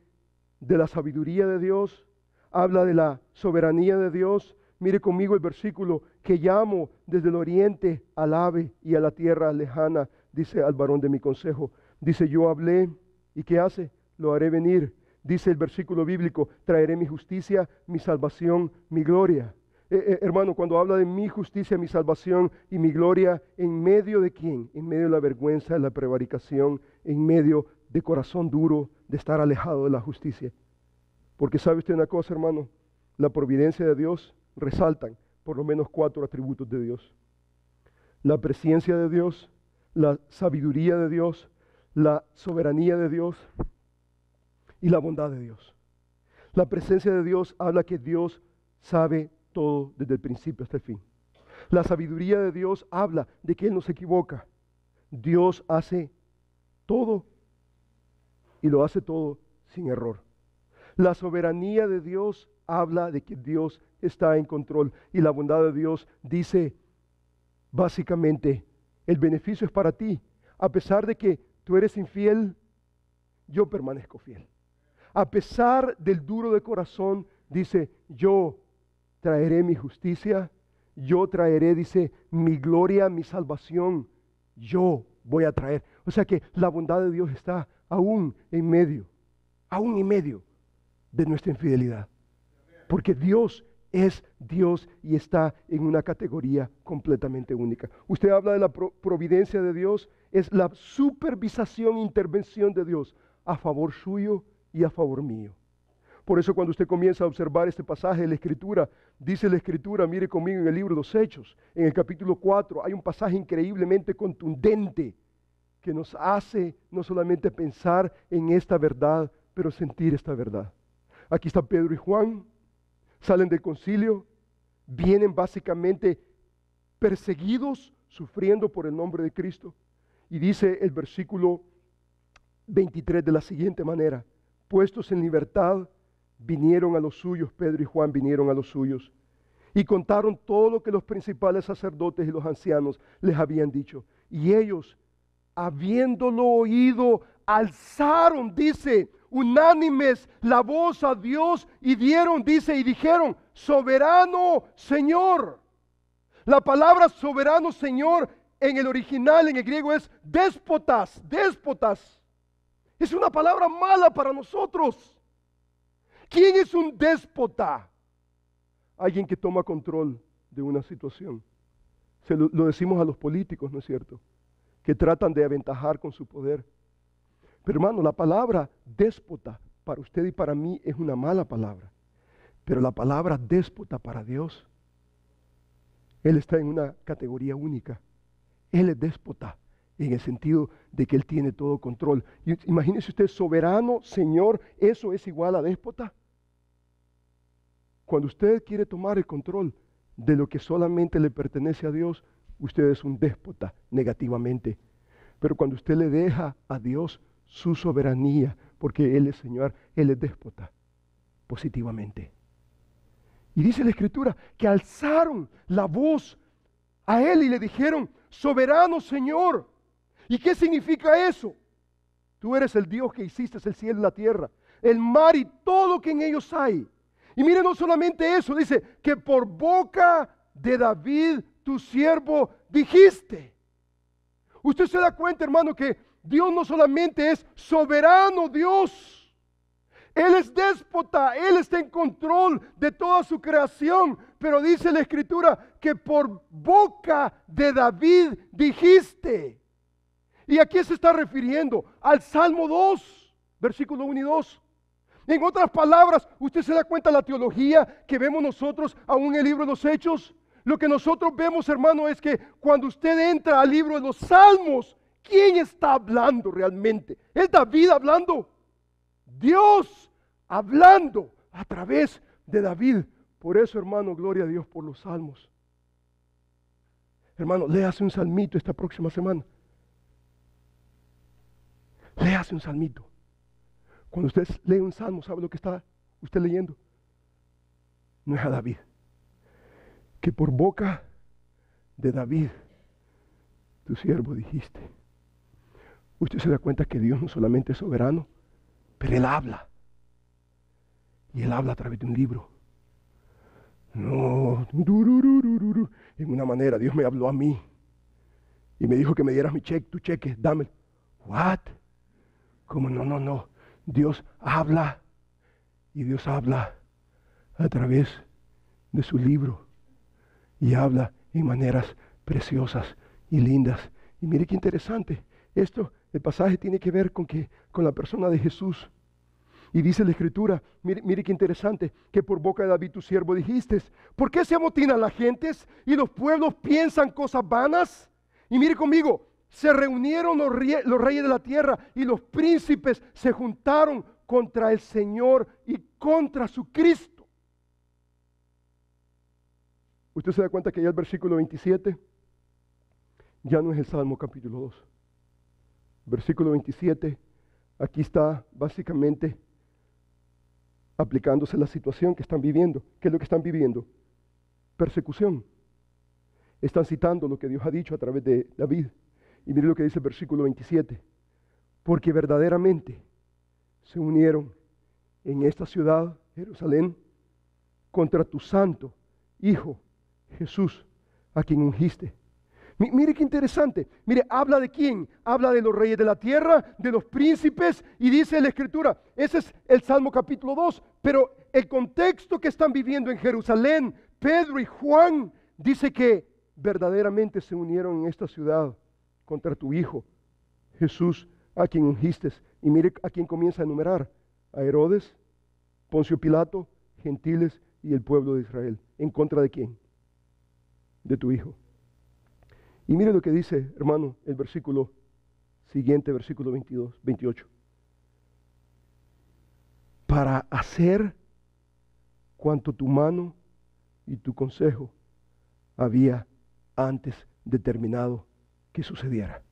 de la sabiduría de Dios, habla de la soberanía de Dios. Mire conmigo el versículo, que llamo desde el oriente al ave y a la tierra lejana, dice al varón de mi consejo. Dice, yo hablé, ¿y qué hace? Lo haré venir. Dice el versículo bíblico, traeré mi justicia, mi salvación, mi gloria. Hermano, cuando habla de mi justicia, mi salvación y mi gloria, ¿en medio de quién? En medio de la vergüenza, de la prevaricación, en medio de corazón duro, de estar alejado de la justicia. Porque sabe usted una cosa, hermano, la providencia de Dios resaltan por lo menos 4 atributos de Dios. La presciencia de Dios, la sabiduría de Dios, la soberanía de Dios y la bondad de Dios. La presencia de Dios habla que Dios sabe todo desde el principio hasta el fin. La sabiduría de Dios habla de que Él no se equivoca. Dios hace todo y lo hace todo sin error. La soberanía de Dios habla de que Dios está en control y la bondad de Dios dice básicamente el beneficio es para ti. A pesar de que tú eres infiel, yo permanezco fiel. A pesar del duro de corazón, dice, yo traeré mi justicia, yo traeré, dice, mi gloria, mi salvación, yo voy a traer. O sea que la bondad de Dios está aún en medio de nuestra infidelidad. Porque Dios es Dios y está en una categoría completamente única. Usted habla de la providencia de Dios, es la supervisación e intervención de Dios a favor suyo y a favor mío. Por eso cuando usted comienza a observar este pasaje de la Escritura, dice la Escritura, mire conmigo en el libro de los Hechos, en el capítulo 4, hay un pasaje increíblemente contundente que nos hace no solamente pensar en esta verdad, pero sentir esta verdad. Aquí está Pedro y Juan, salen del concilio, vienen básicamente perseguidos, sufriendo por el nombre de Cristo. Y dice el versículo 23 de la siguiente manera, puestos en libertad, vinieron a los suyos, Pedro y Juan vinieron a los suyos, y contaron todo lo que los principales sacerdotes y los ancianos les habían dicho. Y ellos, habiéndolo oído, alzaron, dice, unánimes la voz a Dios y dieron, dice, y dijeron, soberano Señor. La palabra soberano Señor en el original, en el griego es déspotas, déspotas. Es una palabra mala para nosotros. ¿Quién es un déspota? Alguien que toma control de una situación. Lo decimos a los políticos, ¿no es cierto? Que tratan de aventajar con su poder. Pero hermano, la palabra déspota para usted y para mí es una mala palabra. Pero la palabra déspota para Dios, Él está en una categoría única. Él es déspota en el sentido de que Él tiene todo control. Y imagínese usted, soberano, Señor, ¿eso es igual a déspota? Cuando usted quiere tomar el control de lo que solamente le pertenece a Dios, usted es un déspota negativamente. Pero cuando usted le deja a Dios su soberanía, porque Él es Señor, Él es déspota, positivamente. Y dice la Escritura que alzaron la voz a Él y le dijeron, soberano Señor. ¿Y qué significa eso? Tú eres el Dios que hiciste el cielo y la tierra, el mar y todo lo que en ellos hay. Y mire, no solamente eso, dice que por boca de David, tu siervo, dijiste. Usted se da cuenta, hermano, que Dios no solamente es soberano Dios, Él es déspota, Él está en control de toda su creación. Pero dice la Escritura que por boca de David dijiste. ¿Y a qué se está refiriendo? Al Salmo 2, versículo 1 y 2. En otras palabras, usted se da cuenta de la teología que vemos nosotros aún en el libro de los Hechos. Lo que nosotros vemos, hermano, es que cuando usted entra al libro de los Salmos, ¿quién está hablando realmente? ¿Es David hablando? Dios hablando a través de David. Por eso, hermano, gloria a Dios por los salmos. Hermano, léase un salmito esta próxima semana. Léase un salmito. Cuando usted lee un salmo, ¿sabe lo que está usted leyendo? No es a David. Que por boca de David, tu siervo, dijiste. Usted se da cuenta que Dios no solamente es soberano, pero Él habla. Y Él habla a través de un libro. No, en una manera, Dios me habló a mí. Y me dijo que me dieras mi cheque, tu cheque, dámelo. ¿What? ¿Cómo? No. Dios habla. Y Dios habla a través de su libro. Y habla en maneras preciosas y lindas. Y mire qué interesante. El pasaje tiene que ver con la persona de Jesús. Y dice la Escritura, mire qué interesante, que por boca de David tu siervo dijiste. ¿Por qué se amotinan las gentes y los pueblos piensan cosas vanas? Y mire conmigo, se reunieron los reyes de la tierra y los príncipes se juntaron contra el Señor y contra su Cristo. Usted se da cuenta que ya el versículo 27 ya no es el Salmo capítulo 2. Versículo 27, aquí está básicamente aplicándose la situación que están viviendo. ¿Qué es lo que están viviendo? Persecución. Están citando lo que Dios ha dicho a través de David. Y mire lo que dice el versículo 27. Porque verdaderamente se unieron en esta ciudad, Jerusalén, contra tu santo Hijo, Jesús, a quien ungiste. Mire qué interesante. Mire, habla de quién. Habla de los reyes de la tierra, de los príncipes, y dice la Escritura, ese es el Salmo capítulo 2, pero el contexto que están viviendo en Jerusalén, Pedro y Juan, dice que verdaderamente se unieron en esta ciudad contra tu Hijo, Jesús, a quien ungiste. Y mire a quién comienza a enumerar: a Herodes, Poncio Pilato, gentiles y el pueblo de Israel. ¿En contra de quién? De tu Hijo. Y mire lo que dice, hermano, el versículo siguiente, versículo 28. Para hacer cuanto tu mano y tu consejo había antes determinado que sucediera.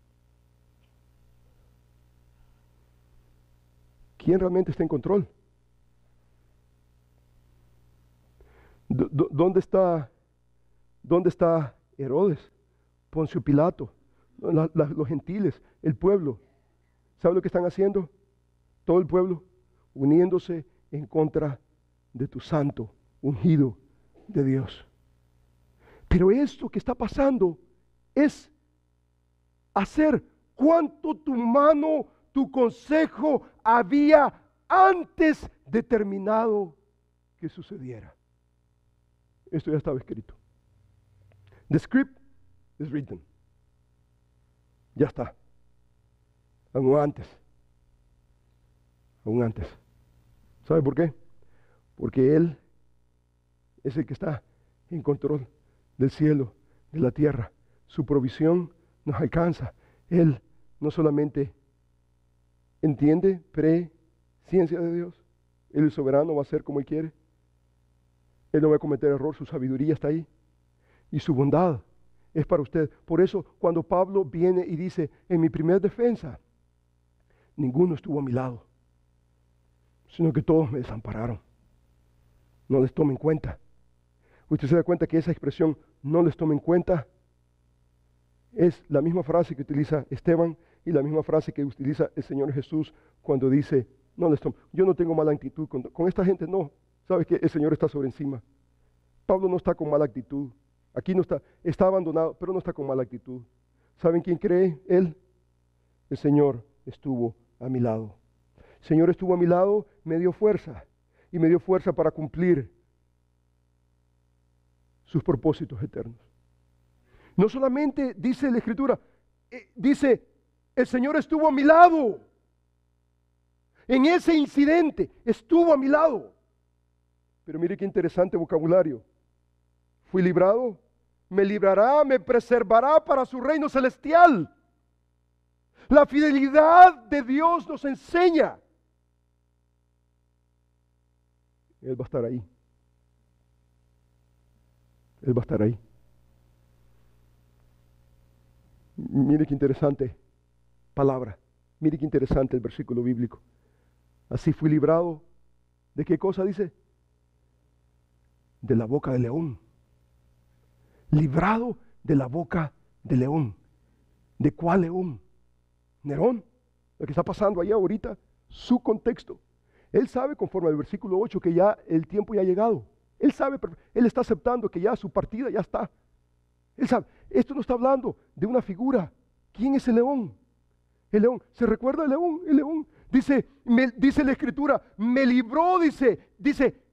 ¿Quién realmente está en control? ¿Dónde está Herodes? Poncio Pilato, los gentiles, el pueblo. ¿Sabe lo que están haciendo? Todo el pueblo uniéndose en contra de tu santo ungido de Dios. Pero esto que está pasando es hacer cuanto tu mano, tu consejo había antes determinado que sucediera. Esto ya estaba escrito. The script is written. Ya está. Aún antes. ¿Sabe por qué? Porque Él es el que está en control del cielo, de la tierra. Su provisión nos alcanza. Él no solamente entiende, presciencia de Dios. Él es soberano, va a hacer como Él quiere. Él no va a cometer error, su sabiduría está ahí. Y su bondad es para usted. Por eso, cuando Pablo viene y dice, en mi primera defensa, ninguno estuvo a mi lado, sino que todos me desampararon. No les tomen en cuenta. Usted se da cuenta que esa expresión, no les tomen en cuenta, es la misma frase que utiliza Esteban y la misma frase que utiliza el Señor Jesús cuando dice, no les tomen. Yo no tengo mala actitud con esta gente, no. ¿Sabe que el Señor está sobre encima? Pablo no está con mala actitud. Aquí no está abandonado, pero no está con mala actitud. ¿Saben quién cree? Él. El Señor estuvo a mi lado. El Señor estuvo a mi lado, me dio fuerza. Y me dio fuerza para cumplir sus propósitos eternos. No solamente dice la Escritura, dice, el Señor estuvo a mi lado. En ese incidente estuvo a mi lado. Pero mire qué interesante vocabulario. Fui librado, me librará, me preservará para su reino celestial. La fidelidad de Dios nos enseña. Él va a estar ahí. Él va a estar ahí. Mire qué interesante palabra. Mire qué interesante el versículo bíblico. Así fui librado. ¿De qué cosa dice? De la boca del león. Librado de la boca del león. ¿De cuál león? Nerón. Lo que está pasando allá ahorita, su contexto. Él sabe, conforme al versículo 8, que ya el tiempo ya ha llegado. Él sabe, él está aceptando que ya su partida ya está. Él sabe, esto no está hablando de una figura. ¿Quién es el león? El león, ¿se recuerda el león? El león. Dice la Escritura, me libró, dice,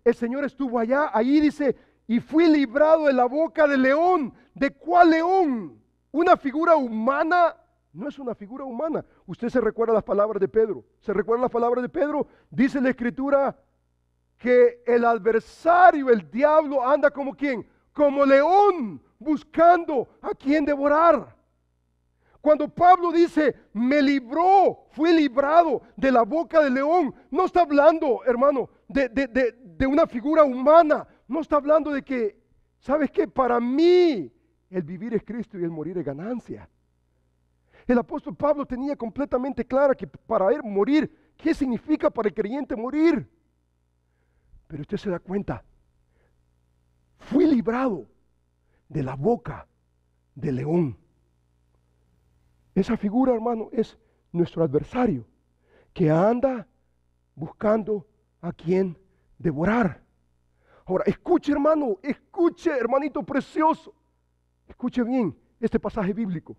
el Señor estuvo allá, ahí dice, y fui librado de la boca del león. ¿De cuál león? ¿Una figura humana? No es una figura humana. Usted se recuerda las palabras de Pedro. ¿Se recuerda las palabras de Pedro? Dice la Escritura que el adversario, el diablo, anda como ¿quién? Como león, buscando a quien devorar. Cuando Pablo dice, me libró, fui librado de la boca del león, no está hablando, hermano, de una figura humana. No está hablando de que, ¿sabes qué? Para mí, el vivir es Cristo y el morir es ganancia. El apóstol Pablo tenía completamente clara que para él morir, ¿qué significa para el creyente morir? Pero usted se da cuenta, fui librado de la boca del león. Esa figura, hermano, es nuestro adversario que anda buscando a quien devorar. Ahora, escuche, hermano, escuche, hermanito precioso. Escuche bien este pasaje bíblico.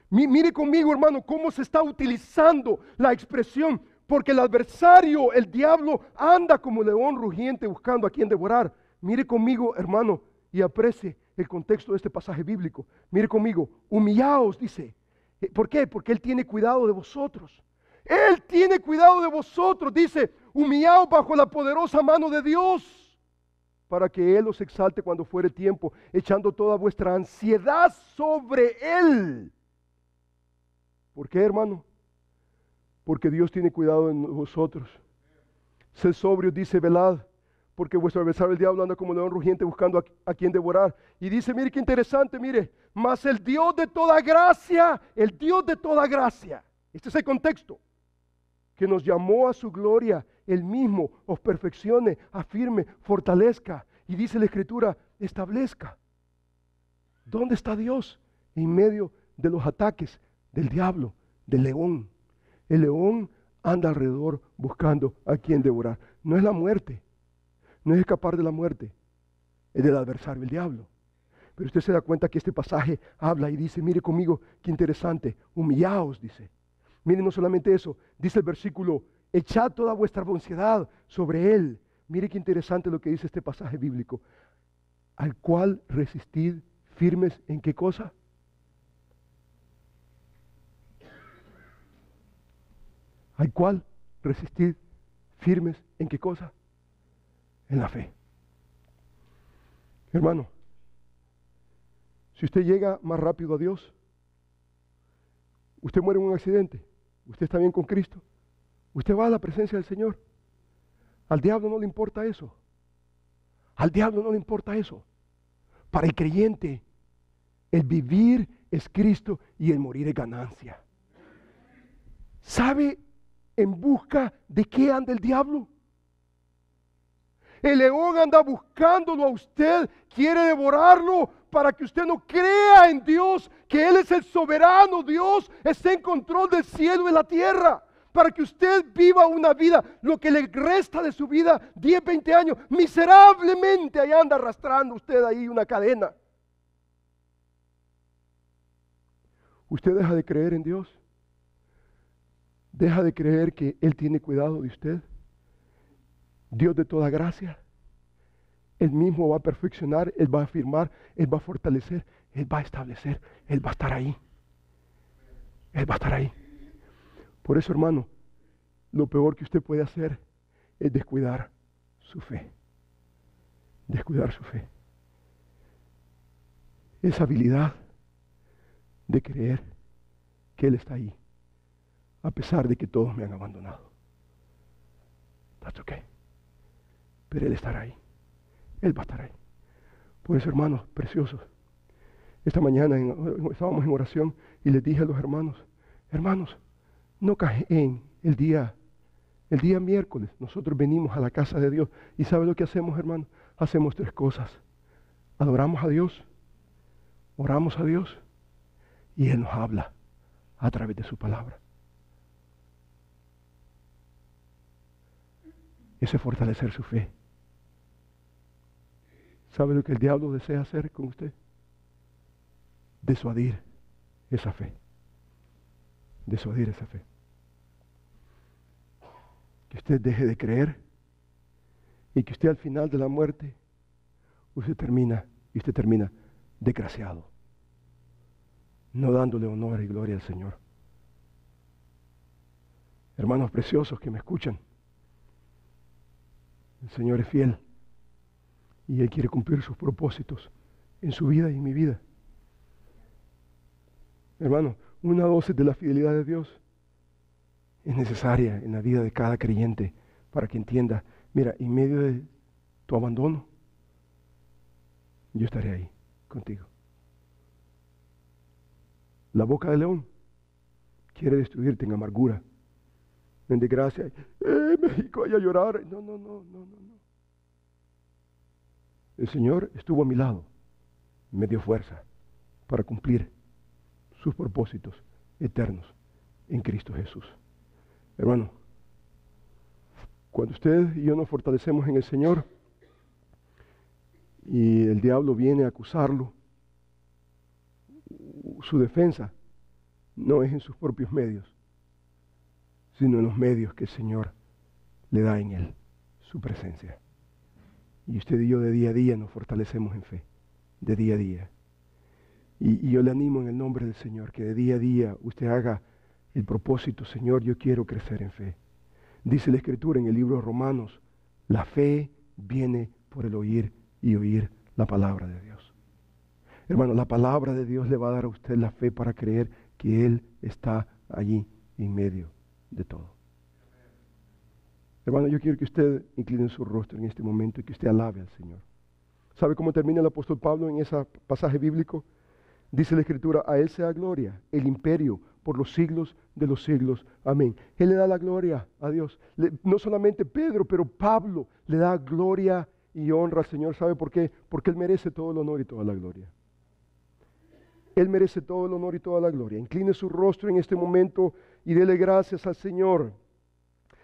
Mire conmigo, hermano, cómo se está utilizando la expresión, porque el adversario, el diablo, anda como león rugiente buscando a quien devorar. Mire conmigo, hermano, y aprecie el contexto de este pasaje bíblico. Mire conmigo, humillaos, dice. ¿Por qué? Porque Él tiene cuidado de vosotros. Él tiene cuidado de vosotros, dice, humillaos bajo la poderosa mano de Dios, para que Él os exalte cuando fuere tiempo, echando toda vuestra ansiedad sobre Él. ¿Por qué, hermano? Porque Dios tiene cuidado de vosotros. Sed sobrios, dice, velad, porque vuestro adversario el diablo anda como león rugiente buscando a quien devorar. Y dice, mire qué interesante, mire, mas el Dios de toda gracia, este es el contexto, que nos llamó a su gloria, Él mismo os perfeccione, afirme, fortalezca. Y dice la Escritura, establezca. ¿Dónde está Dios? En medio de los ataques del diablo, del león. El león anda alrededor buscando a quien devorar. No es la muerte, no es escapar de la muerte, es del adversario, el diablo. Pero usted se da cuenta que este pasaje habla y dice, mire conmigo, qué interesante, humillaos, dice. Mire, no solamente eso, dice el versículo, echad toda vuestra ansiedad sobre Él. Mire qué interesante lo que dice este pasaje bíblico. Al cual resistid firmes, ¿en qué cosa? Al cual resistid firmes, ¿en qué cosa? En la fe. Hermano, si usted llega más rápido a Dios, usted muere en un accidente, usted está bien con Cristo, usted va a la presencia del Señor. Al diablo no le importa eso. Al diablo no le importa eso. Para el creyente, el vivir es Cristo y el morir es ganancia. ¿Sabe en busca de qué anda el diablo? El león anda buscándolo a usted, quiere devorarlo para que usted no crea en Dios, que Él es el soberano Dios, está en control del cielo y la tierra, para que usted viva una vida, lo que le resta de su vida, 10, 20 años, miserablemente, ahí anda arrastrando usted ahí una cadena. Usted deja de creer en Dios Deja de creer que Él tiene cuidado de usted. Dios de toda gracia. Él mismo va a perfeccionar, Él va a afirmar, Él va a fortalecer, Él va a establecer, Él va a estar ahí. Él va a estar ahí. Por eso, hermano, lo peor que usted puede hacer es descuidar su fe. Descuidar su fe. Esa habilidad de creer que Él está ahí, a pesar de que todos me han abandonado. That's okay. Pero Él estará ahí. Él va a estar ahí. Por eso, hermanos preciosos, esta mañana estábamos en oración y les dije a los hermanos, no cajeen el día miércoles. Nosotros venimos a la casa de Dios y ¿sabe lo que hacemos, hermanos? Hacemos 3 cosas. Adoramos a Dios, oramos a Dios y Él nos habla a través de su palabra. Ese es fortalecer su fe. ¿Sabe lo que el diablo desea hacer con usted? Disuadir esa fe. Disuadir esa fe. Que usted deje de creer y que usted al final de la muerte, usted termina desgraciado, no dándole honor y gloria al Señor. Hermanos preciosos que me escuchan, el Señor es fiel y Él quiere cumplir sus propósitos en su vida y en mi vida. Hermano, una dosis de la fidelidad de Dios es necesaria en la vida de cada creyente para que entienda, mira, en medio de tu abandono, yo estaré ahí contigo. La boca del león quiere destruirte en amargura, en desgracia. México, vaya a llorar. No. El Señor estuvo a mi lado, me dio fuerza para cumplir sus propósitos eternos en Cristo Jesús. Hermano, cuando usted y yo nos fortalecemos en el Señor y el diablo viene a acusarlo, su defensa no es en sus propios medios, sino en los medios que el Señor le da en Él, su presencia. Y usted y yo de día a día nos fortalecemos en fe, de día a día. Y yo le animo en el nombre del Señor, que de día a día usted haga el propósito, Señor, yo quiero crecer en fe. Dice la Escritura en el libro de Romanos, la fe viene por el oír y oír la palabra de Dios. Hermano, la palabra de Dios le va a dar a usted la fe para creer que Él está allí en medio de todo. Hermano, yo quiero que usted incline su rostro en este momento y que usted alabe al Señor. ¿Sabe cómo termina el apóstol Pablo en ese pasaje bíblico? Dice la Escritura, a Él sea gloria, el imperio, por los siglos de los siglos. Amén. Él le da la gloria a Dios. No solamente Pedro, pero Pablo le da gloria y honra al Señor. ¿Sabe por qué? Porque Él merece todo el honor y toda la gloria. Él merece todo el honor y toda la gloria. Incline su rostro en este momento y dele gracias al Señor.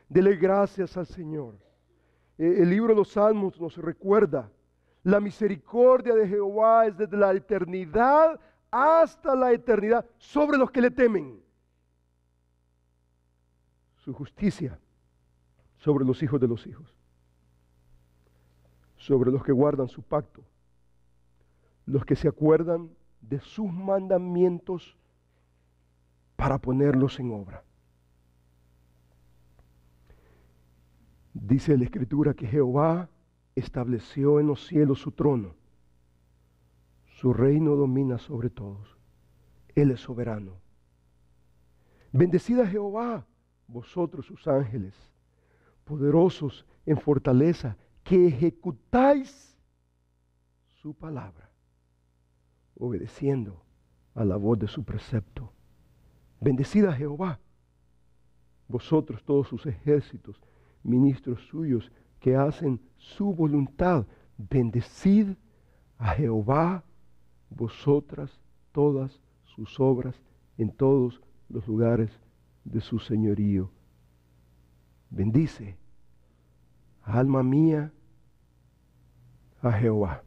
Dele gracias al Señor. El libro de los Salmos nos recuerda, la misericordia de Jehová es desde la eternidad hasta la eternidad sobre los que le temen. Su justicia sobre los hijos de los hijos, sobre los que guardan su pacto, los que se acuerdan de sus mandamientos para ponerlos en obra. Dice la Escritura que Jehová estableció en los cielos su trono. Su reino domina sobre todos. Él es soberano. Bendecid a Jehová, vosotros sus ángeles, poderosos en fortaleza, que ejecutáis su palabra, obedeciendo a la voz de su precepto. Bendecid a Jehová, vosotros todos sus ejércitos, ministros suyos que hacen su voluntad. Bendecid a Jehová, vosotras todas sus obras en todos los lugares de su señorío. Bendice, alma mía, a Jehová.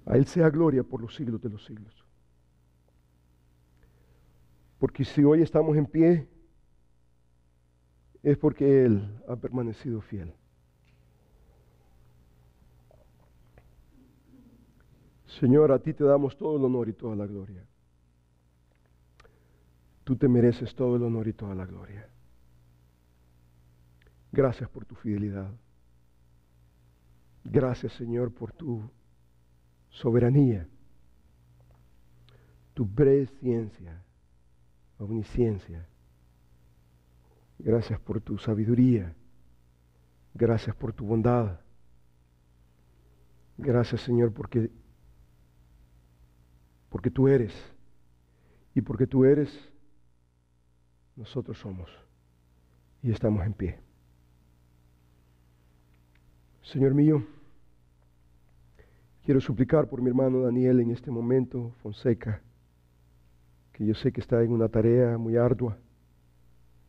A Él sea gloria por los siglos de los siglos. Porque si hoy estamos en pie, es porque Él ha permanecido fiel. Señor, a ti te damos todo el honor y toda la gloria. Tú te mereces todo el honor y toda la gloria. Gracias por tu fidelidad. Gracias, Señor, por tu soberanía, tu presciencia, omnisciencia. Gracias por tu sabiduría. Gracias por tu bondad. Gracias, Señor, porque tú eres. Y porque tú eres, nosotros somos. Y estamos en pie. Señor mío, quiero suplicar por mi hermano Daniel en este momento, Fonseca, que yo sé que está en una tarea muy ardua.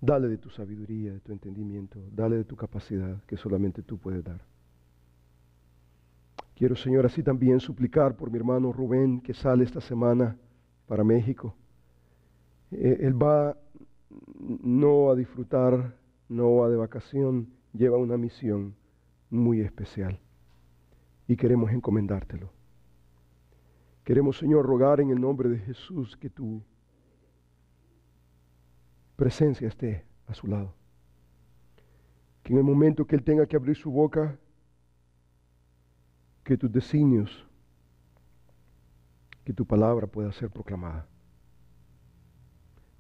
Dale de tu sabiduría, de tu entendimiento, dale de tu capacidad que solamente tú puedes dar. Quiero, Señor, así también suplicar por mi hermano Rubén, que sale esta semana para México. Él va no a disfrutar, no va de vacación, lleva una misión muy especial. Y queremos encomendártelo. Queremos, Señor, rogar en el nombre de Jesús que tu presencia esté a su lado. Que en el momento que Él tenga que abrir su boca, que tus designios, que tu palabra pueda ser proclamada.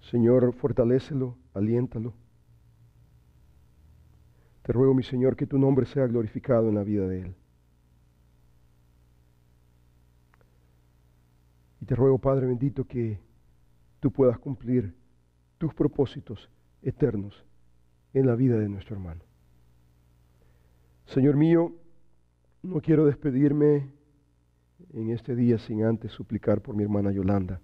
Señor, fortalécelo, aliéntalo. Te ruego, mi Señor, que tu nombre sea glorificado en la vida de Él. Y te ruego, Padre bendito, que tú puedas cumplir tus propósitos eternos en la vida de nuestro hermano. Señor mío, no quiero despedirme en este día sin antes suplicar por mi hermana Yolanda,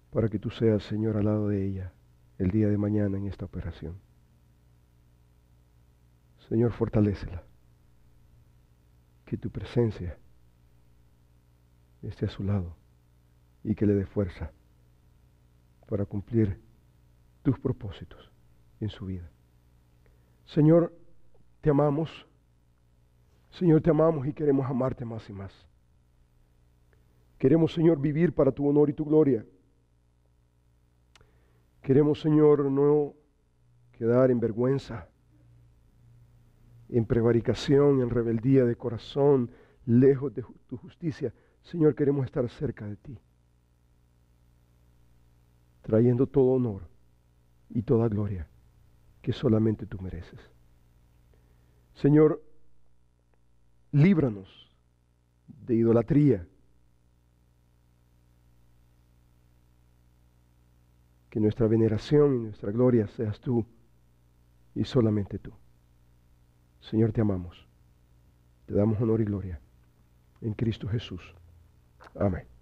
para que tú seas, Señor, al lado de ella el día de mañana en esta operación. Señor, fortalécela, que tu presencia esté a su lado y que le dé fuerza para cumplir tus propósitos en su vida. Señor, te amamos. Señor, te amamos y queremos amarte más y más. Queremos, Señor, vivir para tu honor y tu gloria. Queremos, Señor, no quedar en vergüenza, en prevaricación, en rebeldía de corazón, lejos de tu justicia. Señor, queremos estar cerca de ti, trayendo todo honor y toda gloria que solamente tú mereces. Señor, líbranos de idolatría. Que nuestra veneración y nuestra gloria seas tú y solamente tú. Señor, te amamos. Te damos honor y gloria. En Cristo Jesús. Amén.